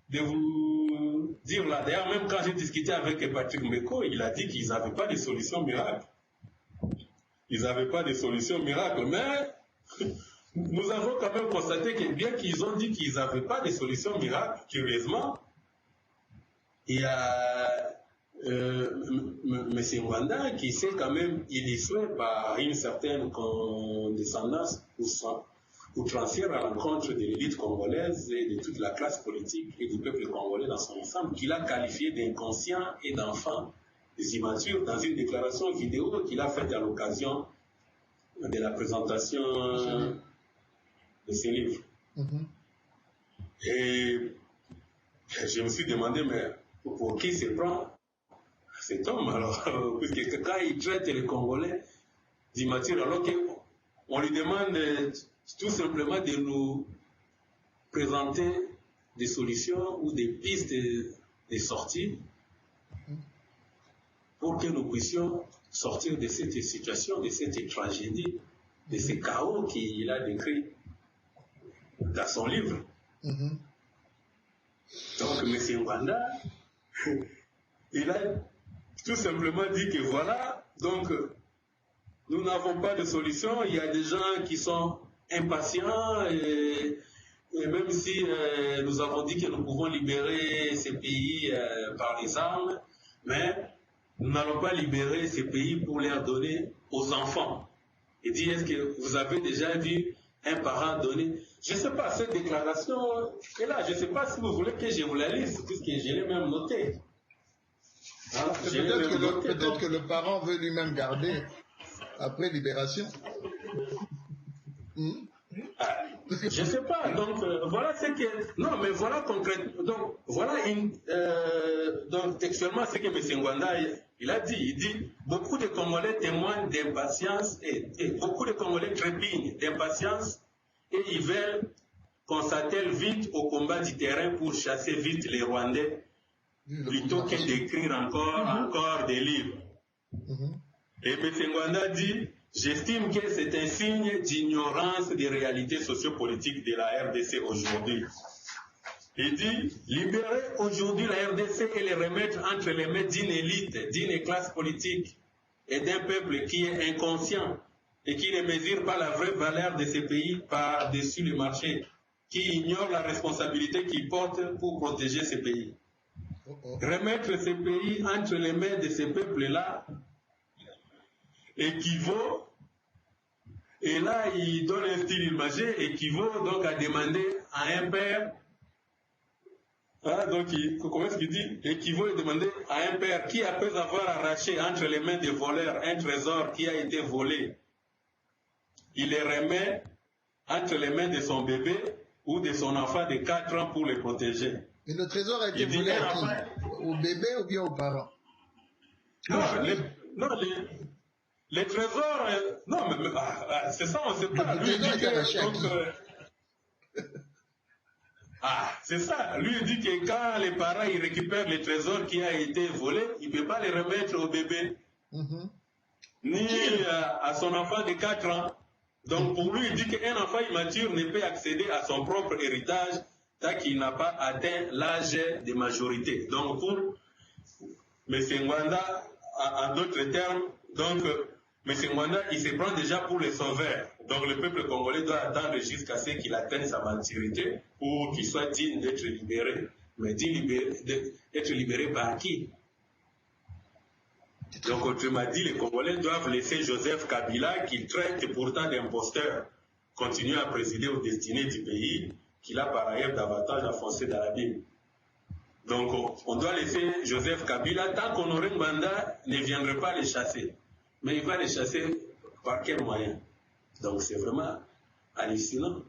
de vous dire là. D'ailleurs, même quand j'ai discuté avec Patrick Mbeko, il a dit qu'ils n'avaient pas de solution miracle. Ils n'avaient pas de solution miracle, mais nous avons quand même constaté que bien qu'ils ont dit qu'ils n'avaient pas de solution miracle, curieusement, il y a M. Mwanda qui s'est quand même illustré par une certaine condescendance outrancière à l'encontre de l'élite congolaise et de toute la classe politique et du peuple congolais dans son ensemble, qu'il a qualifié d'inconscient et d'enfant immatures dans une déclaration vidéo qu'il a faite à l'occasion de la présentation de ses livres. Et je me suis demandé, mais pour qui se prend cet homme alors? Puisque quand il traite les Congolais d'immatures, alors qu'on lui demande tout simplement de nous présenter des solutions ou des pistes de sortie pour que nous puissions sortir de cette situation, de cette tragédie, de ce chaos qu'il a décrit dans son livre. Donc, M. Ngwanda, il a tout simplement dit que voilà, donc, nous n'avons pas de solution. Il y a des gens qui sont impatients et même si nous avons dit que nous pouvons libérer ces pays par les armes, mais nous n'allons pas libérer ces pays pour les donner aux enfants. Il dit, est-ce que vous avez déjà vu un parent donner? Je ne sais pas, cette déclaration est là. Je ne sais pas si vous voulez que je vous la lise, puisque je l'ai même noté. Hein? Peut-être que le parent veut lui-même garder après libération. Je ne sais pas. Donc, voilà ce que... Non, mais voilà concrètement. Donc, voilà donc, textuellement, ce que M. Ngwanda, il a dit. Il dit, beaucoup de Congolais témoignent d'impatience et beaucoup de Congolais trépignent d'impatience et ils veulent qu'on s'attelle vite au combat du terrain pour chasser vite les Rwandais plutôt que d'écrire encore des livres. Et M. Ngwanda dit, j'estime que c'est un signe d'ignorance des réalités sociopolitiques de la RDC aujourd'hui. Il dit, libérer aujourd'hui la RDC et les remettre entre les mains d'une élite, d'une classe politique et d'un peuple qui est inconscient et qui ne mesure pas la vraie valeur de ces pays par-dessus le marché, qui ignore la responsabilité qu'ils portent pour protéger ces pays. Remettre ces pays entre les mains de ces peuples-là équivaut, et là il donne un style imagé, équivaut donc à demander à un père, hein, donc comment est-ce qu'il dit, équivaut à demander à un père qui, après avoir arraché entre les mains des voleurs un trésor qui a été volé, il les remet entre les mains de son bébé ou de son enfant de 4 ans pour les protéger. Mais le trésor a été volé à qui? Au bébé ou bien aux parents? Non, les trésors, non, mais c'est ça, on ne sait pas. Lui dit que, c'est ça. Lui dit que quand les parents ils récupèrent les trésors qui a été volé, il ne peut pas les remettre au bébé, ni à son enfant de 4 ans. Donc pour lui, il dit qu'un enfant immature ne peut accéder à son propre héritage tant qu'il n'a pas atteint l'âge de majorité. Donc pour M. Ngwanda, en d'autres termes, donc M. Ngwanda, il se prend déjà pour le sauveur. Donc le peuple congolais doit attendre jusqu'à ce qu'il atteigne sa maturité pour qu'il soit digne d'être libéré. Mais d'être libéré par qui? Donc autrement dit, les Congolais doivent laisser Joseph Kabila, qu'il traite pourtant d'imposteur, continuer à présider aux destinées du pays, qu'il a par ailleurs davantage enfoncé dans la Bible. Donc on doit laisser Joseph Kabila, tant qu'Honoré Ngwanda ne viendrait pas les chasser. Mais il va les chasser par quel moyen? Donc c'est vraiment hallucinant.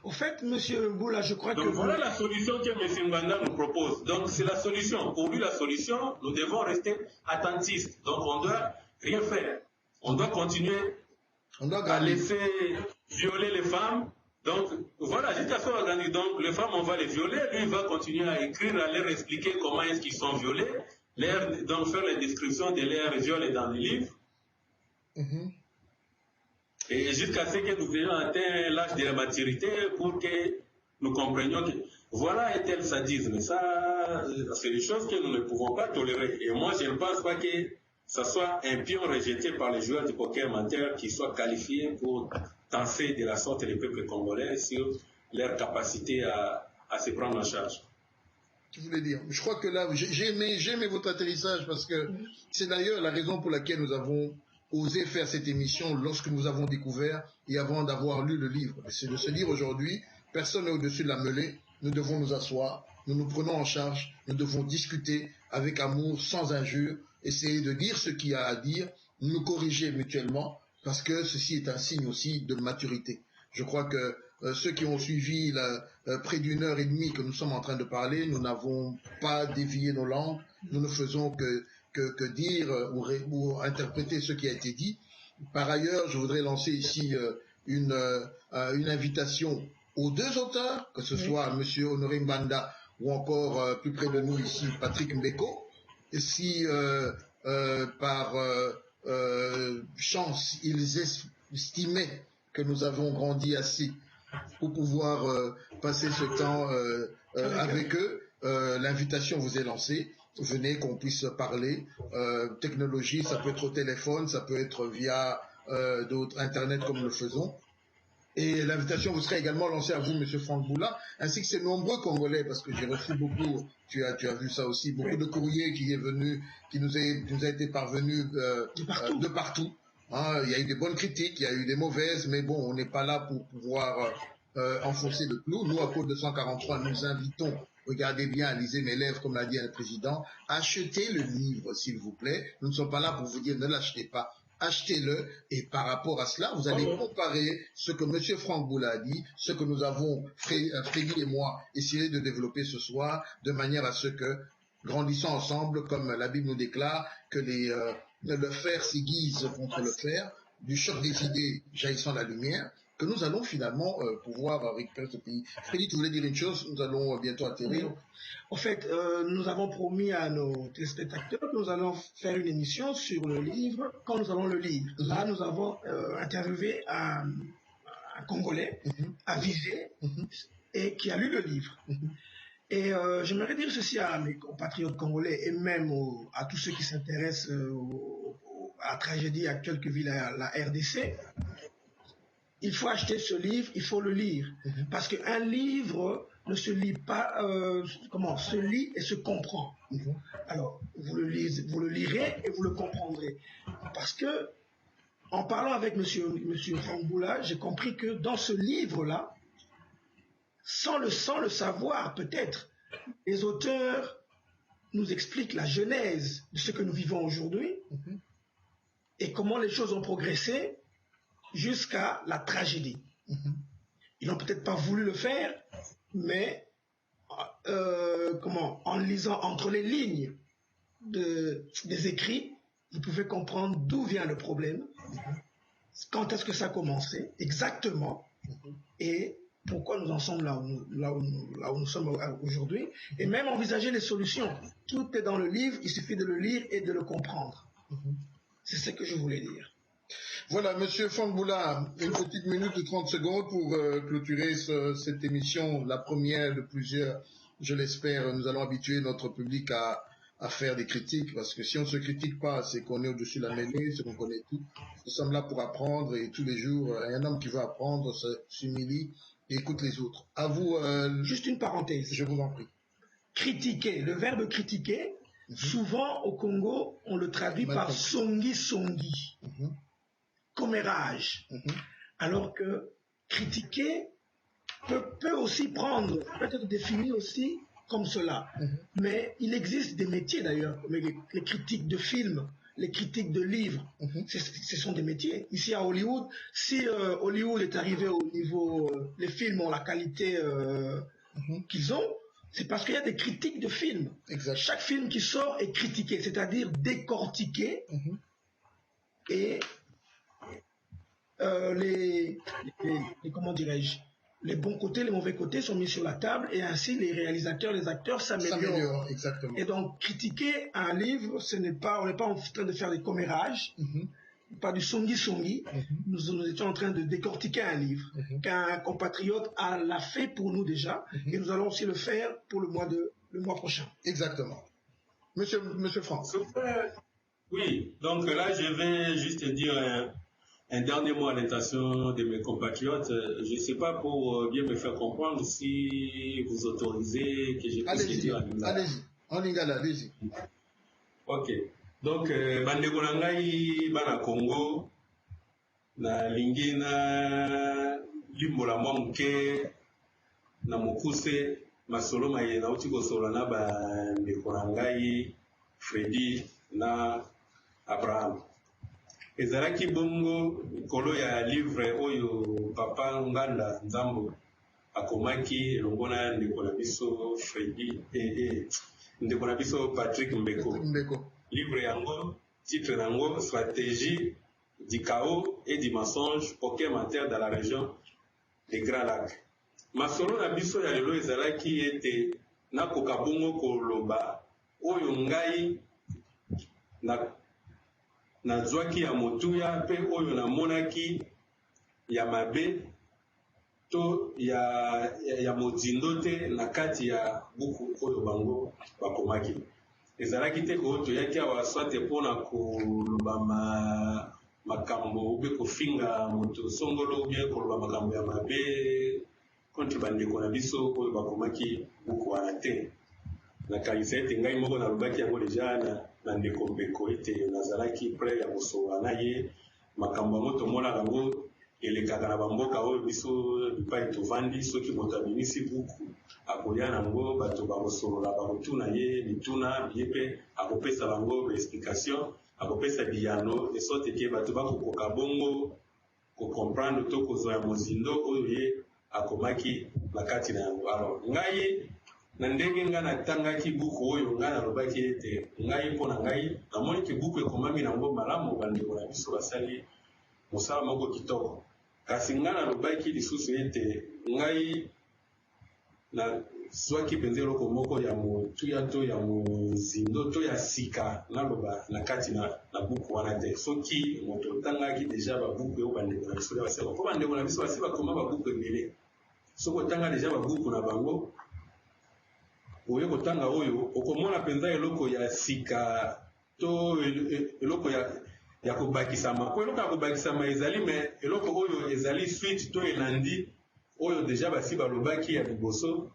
Au fait, M. Mboula, je crois donc, voilà la solution que M. Ngwanda nous propose. Donc c'est la solution. Pour lui, la solution, nous devons rester attentistes. Donc on ne doit rien faire. On doit continuer à laisser violer les femmes. Donc voilà, jusqu'à ce qu'on donc les femmes, on va les violer. Lui, il va continuer à écrire, à leur expliquer comment est-ce qu'ils sont violés, donc faire les descriptions de leurs viols dans les livres. Et jusqu'à ce que nous ayons atteint l'âge de la maturité pour que nous comprenions que voilà un tel sadisme. Ça, c'est des choses que nous ne pouvons pas tolérer. Et moi, je ne pense pas que ce soit un pion rejeté par les joueurs du poker menteur qui soit qualifié pour danser de la sorte les peuples congolais sur leur capacité à se prendre en charge. Je voulais dire, je crois que là, j'ai aimé votre atterrissage parce que c'est d'ailleurs la raison pour laquelle nous avons osé faire cette émission lorsque nous avons découvert et avant d'avoir lu le livre. C'est de se dire aujourd'hui, personne n'est au-dessus de la mêlée, nous devons nous asseoir nous nous prenons en charge, nous devons discuter avec amour, sans injure, essayer de dire ce qu'il y a à dire, nous corriger mutuellement, parce que ceci est un signe aussi de maturité. Je crois que ceux qui ont suivi près d'1 heure et demie que nous sommes en train de parler, nous n'avons pas dévié nos langues, nous ne faisons que dire ou interpréter ce qui a été dit. Par ailleurs, je voudrais lancer ici une invitation aux deux auteurs, que ce soit M. Honoré Mbanda ou encore plus près de nous ici, Patrick Mbeko. Et si par chance, ils estimaient que nous avons grandi assez pour pouvoir passer ce temps avec eux, l'invitation vous est lancée. Venez qu'on puisse parler. Technologie, ça peut être au téléphone, ça peut être via d'autres Internet comme nous le faisons. Et l'invitation vous sera également lancée à vous, M. Franck Boula, ainsi que ces nombreux Congolais, parce que j'ai reçu beaucoup, tu as vu ça aussi, beaucoup de courriers qui nous a été parvenu de partout. Hein, il y a eu des bonnes critiques, il y a eu des mauvaises, mais bon, on n'est pas là pour pouvoir enfoncer le clou. Nous, à Code 243, nous invitons, regardez bien, lisez mes lèvres, comme l'a dit le président, achetez le livre, s'il vous plaît. Nous ne sommes pas là pour vous dire ne l'achetez pas. Achetez-le, et par rapport à cela, vous allez comparer ce que M. Franck Boula a dit, ce que nous avons, Frédéric et moi, essayé de développer ce soir, de manière à ce que, grandissant ensemble, comme la Bible nous déclare, que le fer s'aiguise contre le fer, du choc des idées jaillissant la lumière, que nous allons finalement pouvoir récupérer ce pays. Frédéric, tu voulais dire une chose, nous allons bientôt atterrir. En fait, nous avons promis à nos téléspectateurs que nous allons faire une émission sur le livre quand nous allons le lire. Là, nous avons interviewé un Congolais, à Visé, et qui a lu le livre. Et j'aimerais dire ceci à mes compatriotes congolais et même à tous ceux qui s'intéressent à la tragédie actuelle que vit la RDC. Il faut acheter ce livre, il faut le lire. Parce qu'un livre ne se lit pas, se lit et se comprend. Alors, vous le lirez et vous le comprendrez. Parce que, en parlant avec monsieur Franck Boula, j'ai compris que dans ce livre-là, sans le savoir peut-être, les auteurs nous expliquent la genèse de ce que nous vivons aujourd'hui et comment les choses ont progressé jusqu'à la tragédie. Ils n'ont peut-être pas voulu le faire, mais en lisant entre les lignes des écrits, vous pouvez comprendre d'où vient le problème, quand est-ce que ça a commencé, exactement, et pourquoi nous en sommes là où nous sommes aujourd'hui, et même envisager les solutions. Tout est dans le livre, il suffit de le lire et de le comprendre. C'est ce que je voulais dire. Voilà, Monsieur Franck Boula, une petite minute de 30 secondes pour clôturer cette émission, la première de plusieurs, je l'espère. Nous allons habituer notre public à faire des critiques, parce que si on ne se critique pas, c'est qu'on est au-dessus de la mêlée, c'est qu'on connaît tout. Nous sommes là pour apprendre, et tous les jours, un homme qui veut apprendre s'humilie et écoute les autres. À vous. Juste une parenthèse. Je vous en prie. Critiquer, le verbe critiquer, souvent au Congo, on le traduit par songi, commérage. Alors que critiquer peut aussi peut être défini aussi comme cela. Mais il existe des métiers d'ailleurs, les critiques de films, les critiques de livres, ce sont des métiers. Ici à Hollywood, si Hollywood est arrivé au niveau, les films ont la qualité qu'ils ont, c'est parce qu'il y a des critiques de films. Exact. Chaque film qui sort est critiqué, c'est-à-dire décortiqué, et comment dirais-je, les bons côtés, les mauvais côtés sont mis sur la table, et ainsi les réalisateurs, les acteurs s'améliorent. Exactement. Et donc critiquer un livre, on n'est pas en train de faire des commérages, pas du songi. Nous étions en train de décortiquer un livre qu'un compatriote l'a fait pour nous déjà, et nous allons aussi le faire pour le mois prochain. Exactement. Monsieur Franck. Oui, donc là je vais juste dire un dernier mot à l'intention de mes compatriotes. Je ne sais pas, pour bien me faire comprendre, si vous autorisez que je puisse dire en lingala. Allez-y, en lingala, allez-y. Ok. Donc, bandeko na ngai bana Congo, na lingi na limbola mwa moke na mokuse masolo maye nauti kosola na bandeko na ngai Fredi na Abraham. Ezalaki bongo kolo ya livre oyo papa Nganda Nzambo akomaki elongo na ndeko na biso Fredi ndeko na biso Patrick Mbeko. Livre yango titre nango Stratégie du chaos et du mensonge pokémentaire dans la région des Grands Lacs. Masolo na biso ya lelo ezalaki ete nakoka bongo koloba oyo ngai na zwaki ya motuya pe oyo namonaki ya mabe to ya mozindo te na kati ya buku oyo bango bakomaki. Ezalaki te ko toyaki awa swate mpona koloba makambo ube kofinga moto songolo ube koloba makambo ya mabe contre bandeko na biso oyo bakomaki buku wana te. Nakanisa ete ngai moko nalobaki yango deja na ndeko Mbeko ete nazalaki pre ya kosola na ye makambo yango tomonaka yango elekaka na bamboka oyo biso bipai tovandi soki moto abimisi buku akolia nango bato bakosolola bakotuna ye bituna ye mpe akopesa bango baexplication akopesa biyano de sorte ke bato bakokoka bongo kocomprendre to kozwa ya mozindo oyo ye akomaki na kati na yango. Alors ngai na ndenge ngai natangaki buku oyo ngai nalobaki ete ngai mpo na ngai namoniki buku ekomami nango malamu bandeko na biso basali mosala moko kitoko, kasi ngai nalobaki lisusu ete ngai nazwaki mpenza eloko moko ya motuya to ya mozindo to ya sika naloba na kati na buku wana te. Soki moto otangaki deja babuku oyo bandeko na biso basala mpo bandeko na biso basi bakoma babuku ebele, soki otanga deja babuku na bango oye kotanga oyo okomona mpenza eloko ya sika to eloko ya kobakisama. Po eloko ya kobakisama ezali me eloko oyo ezali suite to elandi oyo deja basi balobaki ya liboso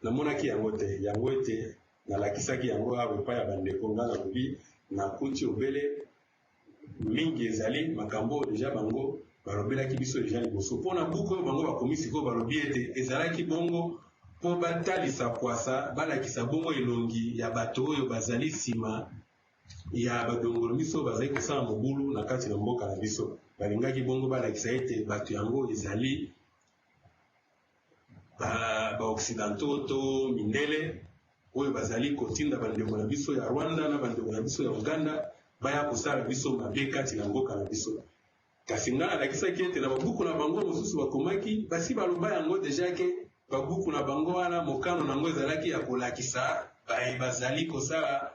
namonaki yango te. Yango ete nalakisaki yango awa epai ya bandeko nga nalobi nakuti obele mingi ezali makambo deja bango balobelaki biso deja liboso. Mpona buku oyo bango bakomi sikoyo balobi ete ezalaki bongo po batalisa kwasa balakisa bongo elongi ya bato oyo bazali nsima ya badongolo miso bazali kosala mobulu na kati na mboka na biso. Balingaki bongo balakisa ete bato yango ezali baoccidentaux to mindele oyo bazali kotinda bandeko na biso ya Rwanda na bandeko na biso ya Uganda baya kosala biso mabe kati na mboka na biso. Kasi nga alakisaki ete na babuku na bango mosusu bakomaki basi baloba yango deja ke babuku na bango wana mokano nango ezalaki ya kolakisa bazali kosala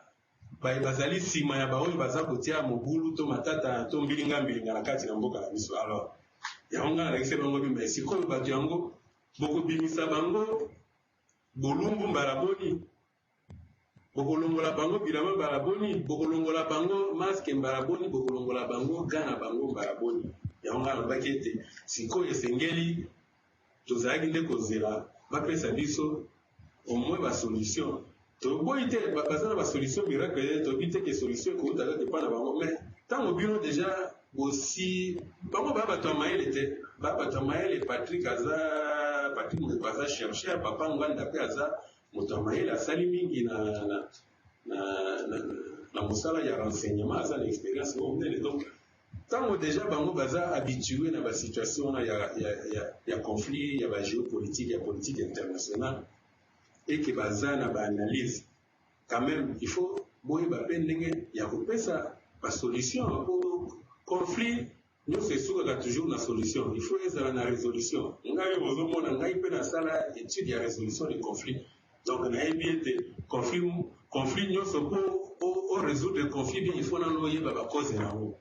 bazali nsima ya baoyo baza kotia mobulu to matata to mbilinga na kati na mboka na biso. Alors yango nga alakisa bango bimba sikoyo bato yango bokobimisa bango bolumbu mbalaboni, bokolongola bango bilamba mbalaboni, bokolongola bango maske mbalaboni, bokolongola bango gana bango mbalaboni. Yango nga alobaki ete sikoyo esengeli tozalaki nde kozela bapesa biso omwe basolution. Toboyi te baza na basolution miracle tobi te ke solution ekouta kaka epa na bango, mais ntango bino deja bosi bango baya bato ya mayele te, baya bato ya mayele. Patrick Mbeko aza chercheur, papa Nganda mpe aza moto ya mayele asali mingi na mosala ya renseignement, aza na expérience monene. Donc ntango deja bango baza habitué na basituation ya conflit ya bagéopolitique ya politique internationale et que baza na baanalyse, quand même il faut boyeba mpe ndenge ya kopesa basolution po conflit nyonso esukaka toujours na solution. Il faut ezala na résolution. Ngai bozomona ngai mpe nasala étude ya résolution de conflit, donc nayebi ete conflit nyonso po résoudre conflit bien il faut nano oyeba bacause nango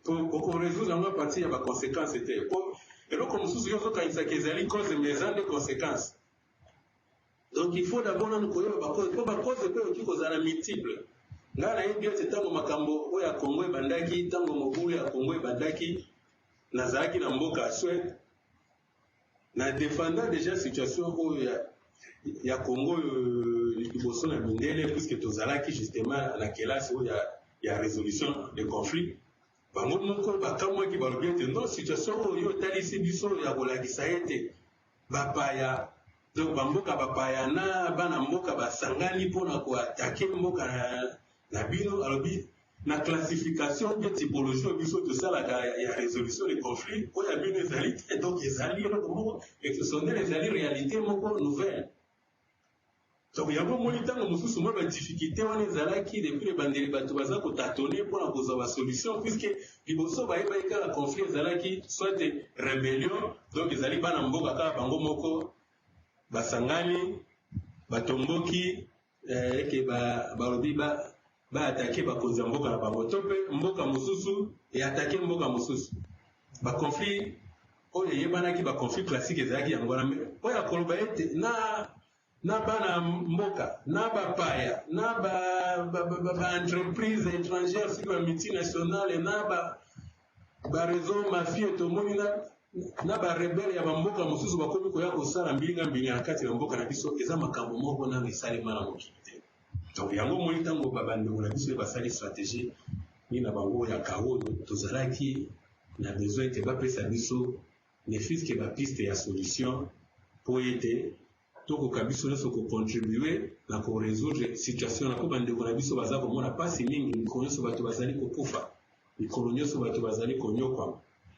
pour résoudre yango a partir ya baconséquence te. Po eloko mosusu yo ozokanisaka ezali cause mais eza nde conséquence. Donc il faut d'abord nano koyeba bacause po bacause mpe oki kozala multiple. Ngai nayebi ete ntango makambo oyo ya Congo ebandaki, ntango mobulu ya Congo ebandaki, nazalaki na mboka ya Suède na défendant déjà situation oyo ya Congo liboso na mindele, puisque tozalaki justement na kelasi oyo ya résolution de conflit. Bango moko bakamwaki balobi ete non situation oyo etalisi biso ya kolakisa ete bapaya Donc bamboka bapayana bana mboka basangani mpona koatake mboka na bino alobi na classification de typologie biso tosalaka ya résolution des conflits oyo bino ezali te donc ezali eloko moko exceptionnel ezali réalité moko nouvelle. Donc yango moni ntango mosusu mwa badifficulté wana ezalaki depuis ebandeli bato baza kotatone mpona kozwa basolution puisque liboso bayebaki kaka conflit ezalaki soit rébellion donc ezali bana mboka kaka bango moko basangani batomboki eke balobi baatake bakonzi ya mboka na bango to mpe mboka mosusu eatake mboka mosusu baconflit oyo eyebanaki baconflit classique ezalaki yango wana oyo akoloba ete na bana mboka na bapaya na baentreprise étrangère siki bamultinationale na bareseau mafie tomoni na barebele ya bamboka mosusu bakomi koya kosala mbilinga na kati na mboka na biso eza makambo moko nano esalema na mokili te. Donc yango moni ntango babandeko na biso basali stratégie nini na bango ya kaoyo tozalaki na besoin ete bapesa biso ne fiske bapiste ya solution po ete tokoka biso nyonso kocontribue na korésoudre situation na po bandeko na biso baza komona mpasi mingi mikolo nyonso bato bazali kokufa mikolo nyonso bato bazali konyokwama.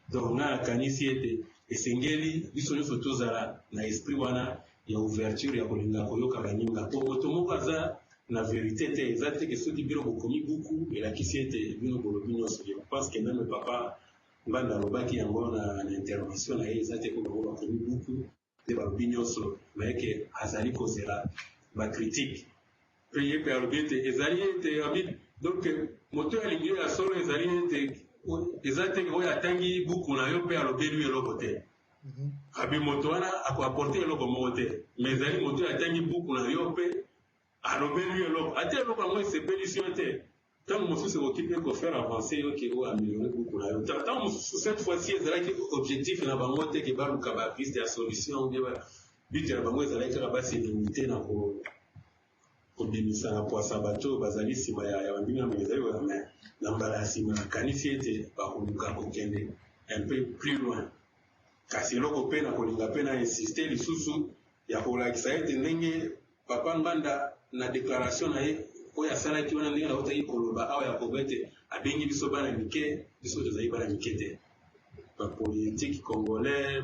Donc nga nakanisi ete esengeli biso nyonso tozala na esprit wana ya ouverture ya kolinga koyoka baninga po moto moko aza na vérité te eza te ke soki bino bokomi buku elakisi ete bino bolobi nyonso. Je pense que même papa mbanda alobaki yango na intervention na ye eza te po bango bakomi buku te balobi nyonso mayeke azali kozela bacritique mpe ye mpe alobi ete ezali ete abi donc moto ya lingio ya solo ezali ete eza te oyo atangi buku na yo mpe alobeli eloko te abi moto wana akoaporte eloko moko te mais ezali moto oyo atangi buku na yo mpe alobeli eloko ate eloko yango esepelisi yo te ntango mosusu ekoki mpe kofaire avancer yo ke oyo ameliore buku na yo ntango mosusu cette fois-ci ezalaki objectif na bango te ke baluka bapiste ya solution ubie bite na bango ezalaki kaka baselimite na kobimisa na poasa bato bazali nsima ya bambinga ezali oya na mbala ya nsima nakanisi ete bakoluka kokende un peu plus loin kasi eloko mpe na kolinga mpe na insiste lisusu ya kolakisa ete ndenge papa nganda na déclaration na ye oyo asalaki wana ndenge naotaki koloba awa ya koba ete abengi biso bana mike biso tozali bana mike te bapolitique congolais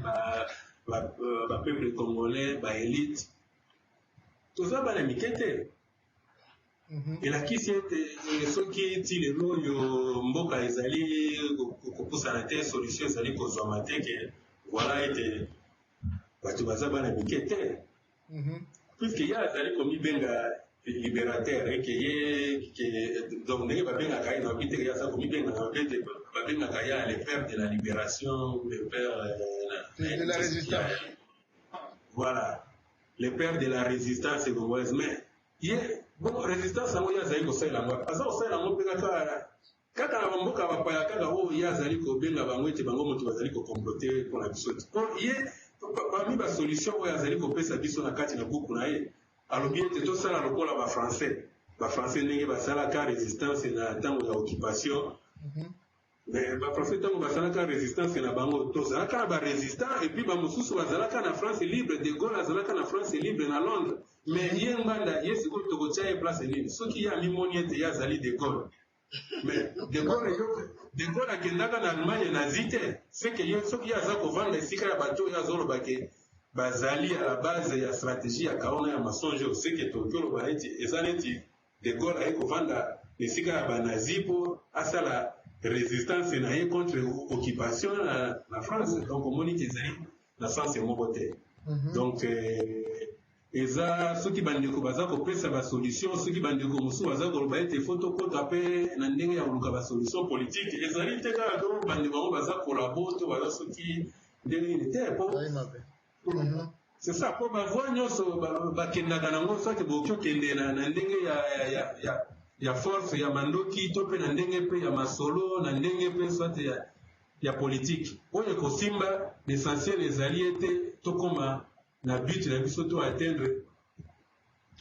bapeuple congolais baélite toza bana mike te elakisi ete soki ti lelo oyo mboka ezali kopusana te solution ezali kozwama te ke voilà ete bato baza bana mike te puisque ye azali komibenga libérateur eke ye donc ndenge babengaka ye naobi teke ye aza komibenga naobi ete babengaka ye le père de la libération le père de la résistance voilà le père de la résistance congolaise mais ye bon résistance yango ye azali kosalela yango aza kosalela yango mpe kaka na bamboka bapaya kaka oyo ye azali kobenga bango ete bango moto bazali kocomplote mpona biso te po ye parmi basolution oyo azali kopesa biso na kati na buku na ye alobi ete tosala lokola bafrançais ndenge basalaka résistance na ntango ya occupation mais bafrançais ntango basalaka résistance na bango tozalaka na barésistant epuis bamosusu bazalaka na France libre de Gaulle azalaka na France libre na Londres mais ye nganda ye sikoyo tokotia ye place nini soki ye amimoni ete ye azali de Gaulle mais de Gaulle akendaka na Allemagne nazi te seke ye soki ye aza kovanda esika ya bato oyo azoloba ke bazali à la base ya stratégie ya kaona ya masonge oseke toki oloba neti eza neti de Gaulle aye kovanda esika ya banazi mpo asala résistance na ye contre occupation na France donc omoni ke ezali na sens moko te donc eza soki bandeko baza kopesa basolution soki bandeko mosusu baza koloba ete fo tokota mpe na ndenge ya koluka basolution politique ezali te kaka to bandeko yango baza kolabo to baza soki ndenge nini te po c'est ça po bavoi nyonso bakendaka nango soki boki okende na ndenge ya force ya mandoki to mpe na ndenge mpe ya masolo na ndenge mpe soit ya politique oyo ekosimba l'essentiel ezali ete tokoma na but na biso to atteindre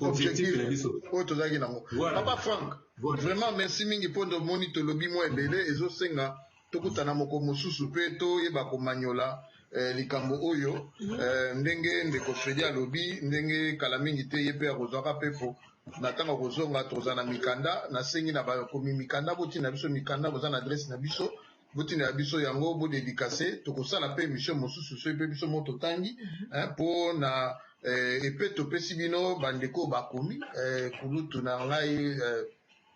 objectif na biso oyo tozalaki nango papa Frank vraiment merci mingi mpo tomoni tolobi mwa ebele ezosenga tokutana moko mosusu mpe toyeba komanyola likambo oyo ndenge ndeko Fredi alobi ndenge kala mingi te ye pe akozwaka pepo na ntango kozonga toza na mikanda nasengi na bakomi mikanda botina biso mikanda boza na adresse na biso botina ya biso yango bodedikase tokosala pe émission mosusu so pe biso mo totangi mpo na epe topesi bino bandeko bakomi kulutu na ngai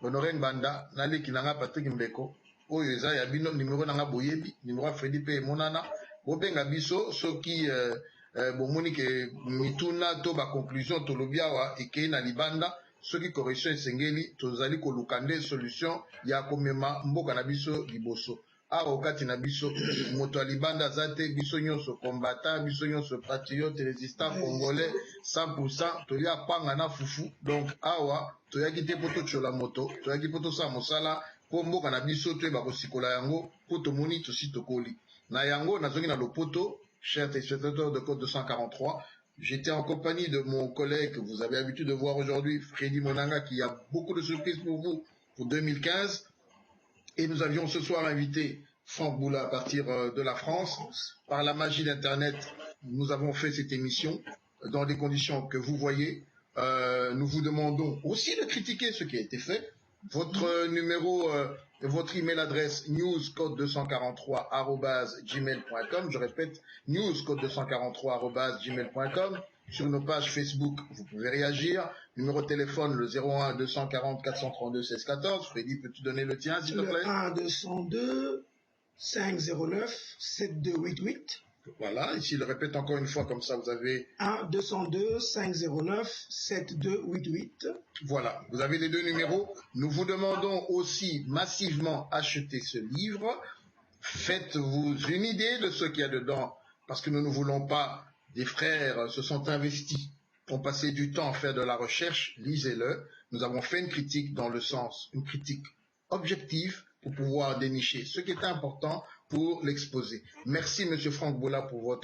Honoré Banda naleki na nga Patrick Mbeko oyo eza ya bino numéro na nga boyebi numéro ya Fredi pe emonana bobenga biso soki bomoni ke mituna to baconclusion tolobi awa ekei na libanda soki correction esengeli tozali koluka nde solution ya komema mboka na biso liboso awa okati na biso moto ya libanda aza te biso nyonso combattant biso nyonso patriote résistant congolais 100% tolia panga na fufu donc awa toyaki te mpo totyola moto toyaki mpo tosala mosala mpo mboka na biso toyeba kosikola yango mpo tomoni tosi tokoli na yango nazongi na lopoto chers téléspectateurs de Code 243. J'étais en compagnie de mon collègue que vous avez l'habitude de voir aujourd'hui, Fredi Monanga, qui a beaucoup de surprises pour vous pour 2015. Et nous avions ce soir invité Franck Boula à partir de la France. Par la magie d'Internet, nous avons fait cette émission dans des conditions que vous voyez. Nous vous demandons aussi de critiquer ce qui a été fait. Votre numéro, votre email adresse newscode243@gmail.com. Je répète, newscode243@gmail.com. Sur nos pages Facebook, vous pouvez réagir. Numéro de téléphone, le 01 240 432 16 14. Freddy, peux-tu donner le tien, s'il te plaît? Le 1 202 509 7288. Voilà, ici, le répète encore une fois, comme ça, vous avez... 1 202 509 7288. Voilà, vous avez les deux numéros. Nous vous demandons aussi massivement acheter ce livre. Faites-vous une idée de ce qu'il y a dedans, parce que nous ne voulons pas... Des frères se sont investis, ont passé du temps à faire de la recherche, lisez-le. Nous avons fait une critique dans le sens, une critique objective pour pouvoir dénicher ce qui est important pour l'exposer. Merci Monsieur Franck Boula pour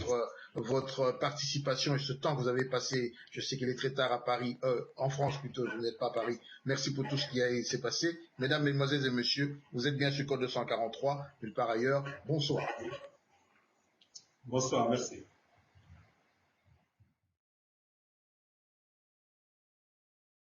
votre participation et ce temps que vous avez passé. Je sais qu'il est très tard à Paris, en France plutôt, vous n'êtes pas à Paris. Merci pour tout ce qui s'est passé. Mesdames, Mesdemoiselles et Messieurs, vous êtes bien sur Code 243, nulle part ailleurs. Bonsoir. Bonsoir, merci.